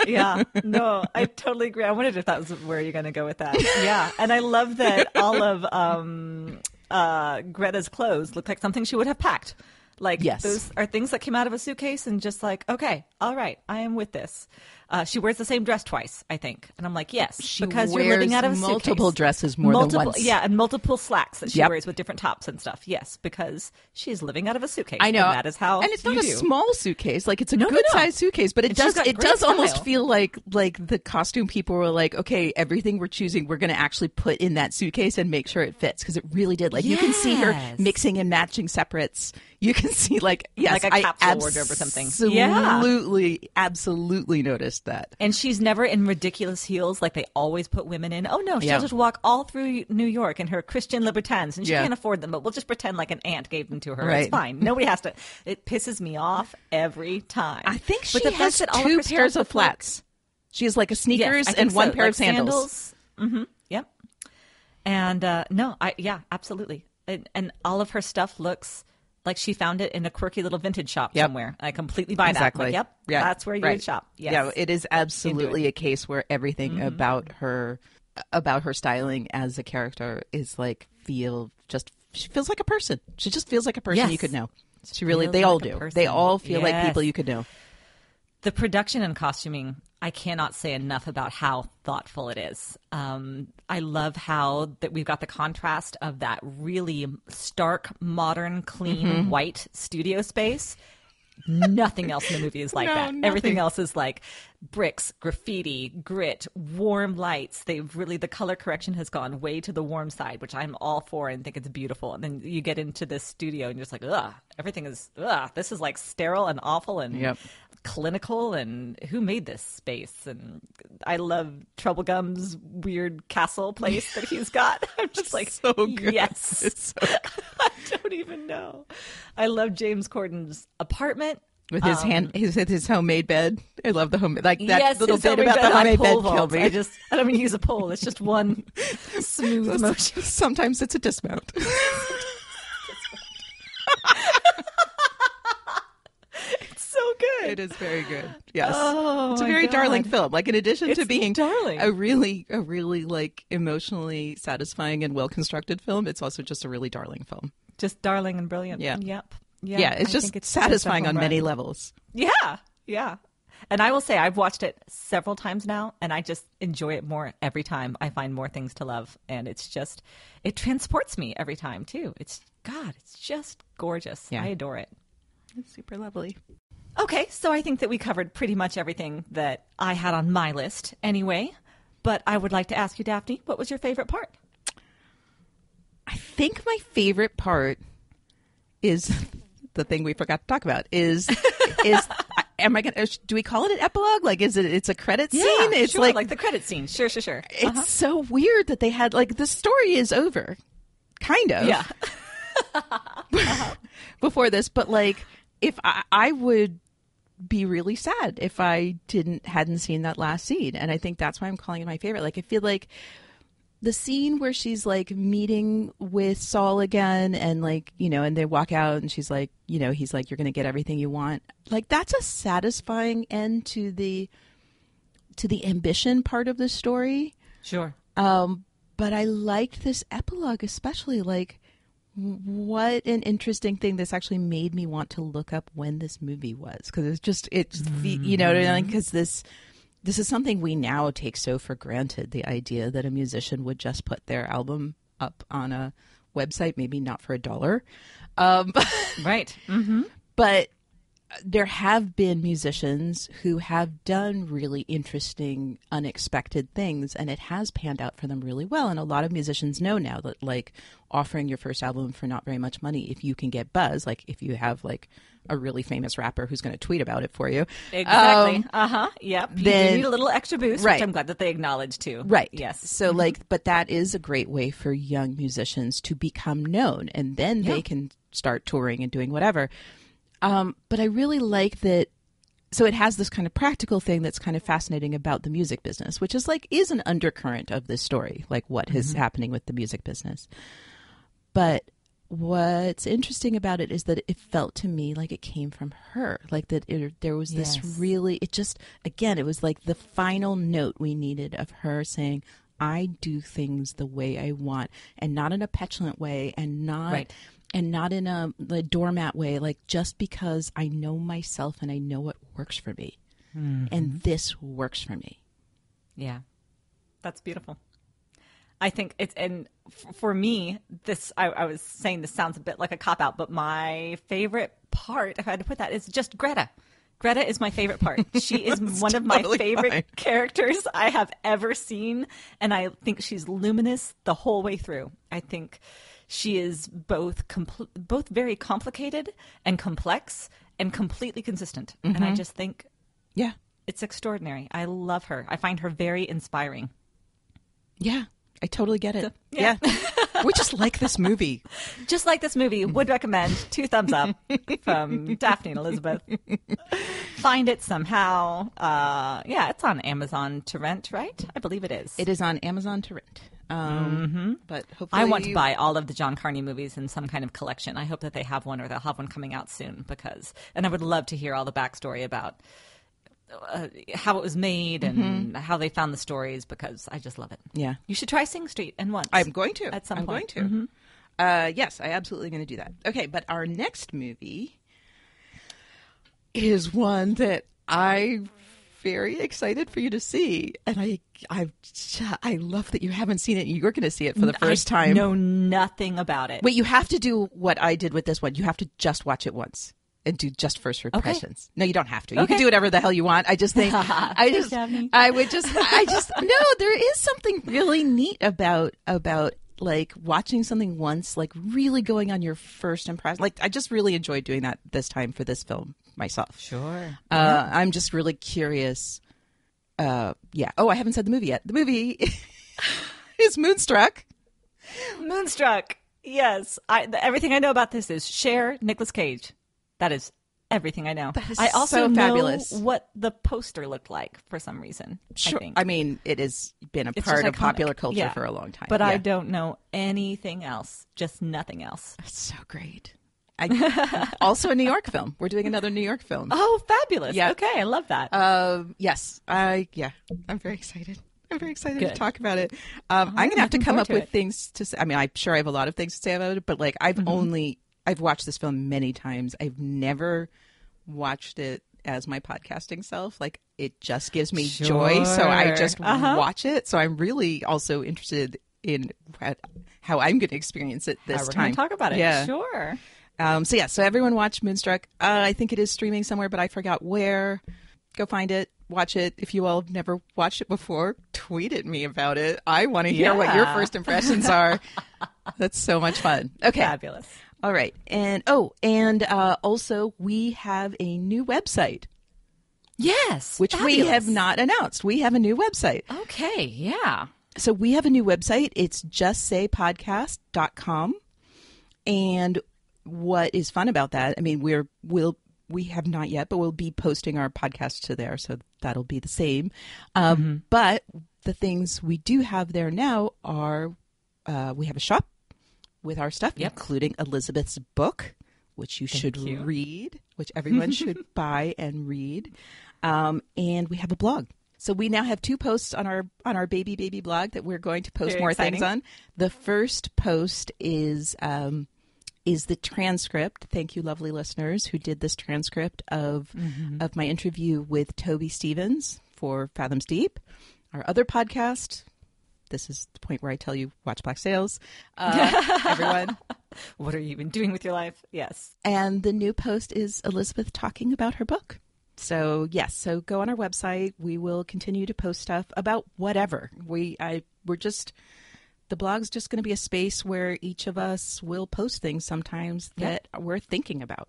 Yeah. No, I totally agree. I wondered if that was where you're going to go with that. Yeah. And I love that all of Greta's clothes look like something she would have packed. Like, those are things that came out of a suitcase and just like, okay, all right, I am with this. She wears the same dress twice, I think. And I'm like, yes, She because wears you're living out of a multiple suitcase. dresses more than once. Yeah, and multiple slacks that she Yep. wears with different tops and stuff. Yes, because she's living out of a suitcase. I know. And that is how and it's not you a do. small suitcase. Like, it's a No, no, good no. sized suitcase, but And she's got it great does almost style. feel like the costume people were like, okay, everything we're choosing, we're going to actually put in that suitcase and make sure it fits, because it really did. Like, you can see her Yes. mixing and matching separates. You can see, like, yes, Like a I capsule wardrobe or something. Yeah. absolutely noticed that. And she's never in ridiculous heels like they always put women in. Oh, no, she'll Yeah. just walk all through New York in her Christian Louboutins, and she Yeah. can't afford them, but we'll just pretend like an aunt gave them to her. Right. It's fine. Nobody has to. It pisses me off every time. I think she But the has fact that all of two her stuff pairs of look like- flats. She has like a Yes, sneakers I think and one so. pair Like of sandals. Mm-hmm. Yep. And yeah, absolutely. And all of her stuff looks like she found it in a quirky little vintage shop Yep. somewhere. I completely buy Exactly. that. Like, yep, Yeah. that's where you Right. would shop. Yes. Yeah, it is absolutely a case where everything about her styling as a character is like she feels like a person. She just feels like a person Yes. you could know. She really, Feels they all like a do. person. They all feel like people Yes. you could know. The production and costuming, I cannot say enough about how thoughtful it is. I love how that we've got the contrast of that really stark, modern, clean, white studio space. Nothing else in the movie is like No, that. nothing. Everything else is like bricks, graffiti, grit, warm lights. The color correction has gone way to the warm side, which I'm all for and think it's beautiful. And then you get into this studio and you're just like, ugh, everything is, this is like sterile and awful and Yep. clinical. And who made this space? And I love Troublegum's weird castle place that he's got. I'm just like, So good. yes. It's so good. I don't even know. I love James Corden's apartment. With his his homemade bed. I love the homemade, like that Yes, little his bit homemade about bed the on homemade pole bed killed vaults. me. I don't even use a pole. It's just one smooth motion. Sometimes it's a dismount. It's so good. It is very good. Yes. Oh, it's a my very darling God. film. Like, in addition to It's being darling. a really like emotionally satisfying and well constructed film, it's also just a really darling film. Just darling and brilliant. Yeah. Yep. Yeah, it's I just think it's satisfying a on home many run. levels. Yeah. Yeah. And I will say I've watched it several times now, and I just enjoy it more every time. I find more things to love, and it transports me every time too. It's just gorgeous. Yeah. I adore it. It's super lovely. Okay, so I think that we covered pretty much everything that I had on my list anyway. But I would like to ask you, Daphne, what was your favorite part? I think my favorite part is the thing we forgot to talk about is am I gonna do we call it an epilogue? Like, it's a credit scene? It's sure, like the credit scene. Sure. it's so weird that they had, like, the story is over, kind of. Yeah. Before this, but like, if I would be really sad if I hadn't seen that last scene, and I think that's why I'm calling it my favorite. Like, I feel like the scene where she's like meeting with Saul again, and like, and they walk out, and she's like, he's like, you're gonna get everything you want. Like, that's a satisfying end to the ambition part of the story. Sure. But I liked this epilogue, especially. Like, what an interesting thing. This actually made me want to look up when this movie was, because because this is something we now take so for granted, the idea that a musician would just put their album up on a website, maybe not for $1. Right. Mm-hmm. But there have been musicians who have done really interesting, unexpected things, and it has panned out for them really well. And a lot of musicians know now that, like, offering your first album for not very much money, if you can get buzz, like if you have like a really famous rapper who's going to tweet about it for you. Exactly. Yep. You then- do need a little extra boost, Right. which I'm glad that they acknowledge too. Right. Yes. So like, but that is a great way for young musicians to become known, and then they can start touring and doing whatever. But I really like that. So it has this kind of practical thing that's kind of fascinating about the music business, which is an undercurrent of this story, like what is happening with the music business. But what's interesting about it is that it felt to me like it came from her, like that there was this really, it was like the final note we needed of her saying, I do things the way I want, and not in a petulant way, and not Right. and not in a doormat way, like just because I know myself and I know what works for me. and this works for me. Yeah, that's beautiful. I think it's, and for me, this, I was saying this sounds a bit like a cop-out, but my favorite part, if I had to put that, is just Greta. Greta is my favorite part. She is one of my favorite characters I have ever seen, and I think she's luminous the whole way through. I think she is both very complicated and complex and completely consistent. And I just think it's extraordinary. I love her. I find her very inspiring. Yeah. I totally get it. Yeah. We just like this movie. Just like this movie. Would recommend. 2 thumbs up from Daphne and Elizabeth. Find it somehow. It's on Amazon to rent, right? I believe it is. It is on Amazon to rent. But hopefully I want to buy all of the John Carney movies in some kind of collection. I hope that they have one, or they'll have one coming out soon, and I would love to hear all the backstory about how it was made and how they found the stories, because I just love it. Yeah. You should try Sing Street and once. I'm going to. At some point. I'm going to. Yes, I absolutely going to do that. Okay, but our next movie is one that I'm very excited for you to see, and I love that you haven't seen it. You're going to see it for the first time. I know nothing about it. Wait, you have to do what I did with this one. You have to just watch it once and do just first impressions. Okay. No, you don't have to. You can do whatever the hell you want. I just think, no, there is something really neat about like watching something once, like really going on your first impression. Like, I just really enjoyed doing that this time for this film myself. Sure. I'm just really curious. Oh, I haven't said the movie yet. The movie is Moonstruck. Moonstruck. Yes. Everything I know about this is Cher, Nicolas Cage. That is everything I know. I also so know fabulous. What the poster looked like for some reason. Sure. I think. I mean, it has been a part of popular culture for a long time. But I don't know anything else. Just nothing else. That's so great. Also a New York film. We're doing another New York film. Oh, fabulous. Yeah. Okay, I love that. Yes. I'm very excited. I'm very excited to talk about it. I'm going to have to come up with things to say. I mean, I'm sure I have a lot of things to say about it, but like I've watched this film many times. I've never watched it as my podcasting self. Like, it just gives me joy. So I just watch it. So I'm really also interested in how I'm going to experience it this time. We're going to talk about it. Yeah. Sure. So everyone watch Moonstruck. I think it is streaming somewhere, but I forgot where. Go find it. Watch it. If you all have never watched it before, tweet at me about it. I want to hear what your first impressions are. That's so much fun. Okay. Fabulous. All right. And also we have a new website. Yes. Which we have not announced. We have a new website. Okay. Yeah. So we have a new website. It's justsaypodcast.com. And what is fun about that, I mean, we have not yet, but we'll be posting our podcast to there. So that'll be the same. But the things we do have there now are, we have a shop with our stuff, including Elizabeth's book, which you should read, which everyone should buy and read. And we have a blog. So we now have 2 posts on our baby blog that we're going to post more things on. The first post is the transcript. Thank you, lovely listeners, who did this transcript of my interview with Toby Stevens for Fathoms Deep, our other podcast. This is the point where I tell you, watch Black Sails. Everyone. What are you even doing with your life? Yes. And the new post is Elizabeth talking about her book. So, yes. So go on our website. We will continue to post stuff about whatever. The blog's just going to be a space where each of us will post things sometimes that we're thinking about.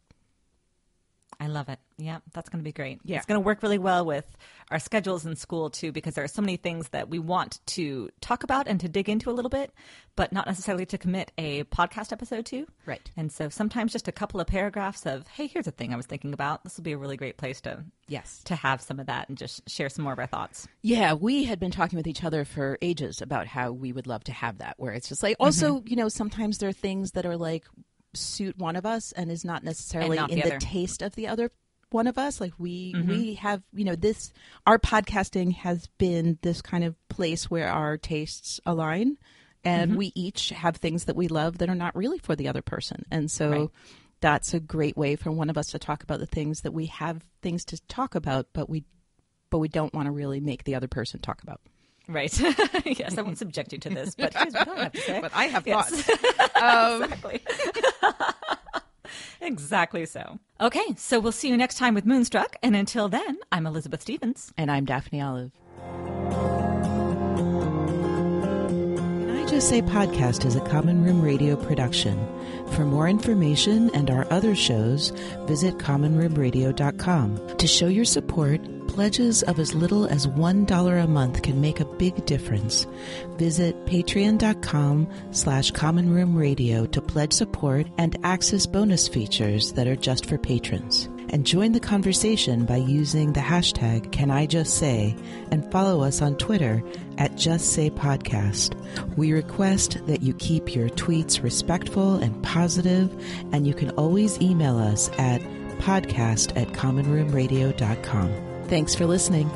I love it. Yeah, that's going to be great. Yeah. It's going to work really well with our schedules in school, too, because there are so many things that we want to talk about and to dig into a little bit, but not necessarily to commit a podcast episode to. Right. And so sometimes just a couple of paragraphs of, hey, here's a thing I was thinking about. This will be a really great place to have some of that and just share some more of our thoughts. Yeah, we had been talking with each other for ages about how we would love to have that, where it's just like, also, sometimes there are things that are like, suit one of us and is not necessarily in the taste of the other one of us. Like we have, this, our podcasting has been this kind of place where our tastes align, and we each have things that we love that are not really for the other person. And so that's a great way for one of us to talk about the things that we have things to talk about, but we but we don't want to really make the other person talk about. Right. Yes, I won't subject you to this, but here's what I have to say. But I have thoughts. Exactly. Exactly so. Okay, so we'll see you next time with Moonstruck. And until then, I'm Elizabeth Stevens. And I'm Daphne Olive. Can I Just Say podcast is a Common Room Radio production. For more information and our other shows, visit commonroomradio.com. To show your support, pledges of as little as $1 a month can make a big difference. Visit patreon.com/commonroomradio to pledge support and access bonus features that are just for patrons. And join the conversation by using the hashtag #CanIJustSay and follow us on Twitter @JustSayPodcast. We request that you keep your tweets respectful and positive, and you can always email us at podcast@commonroomradio.com. Thanks for listening.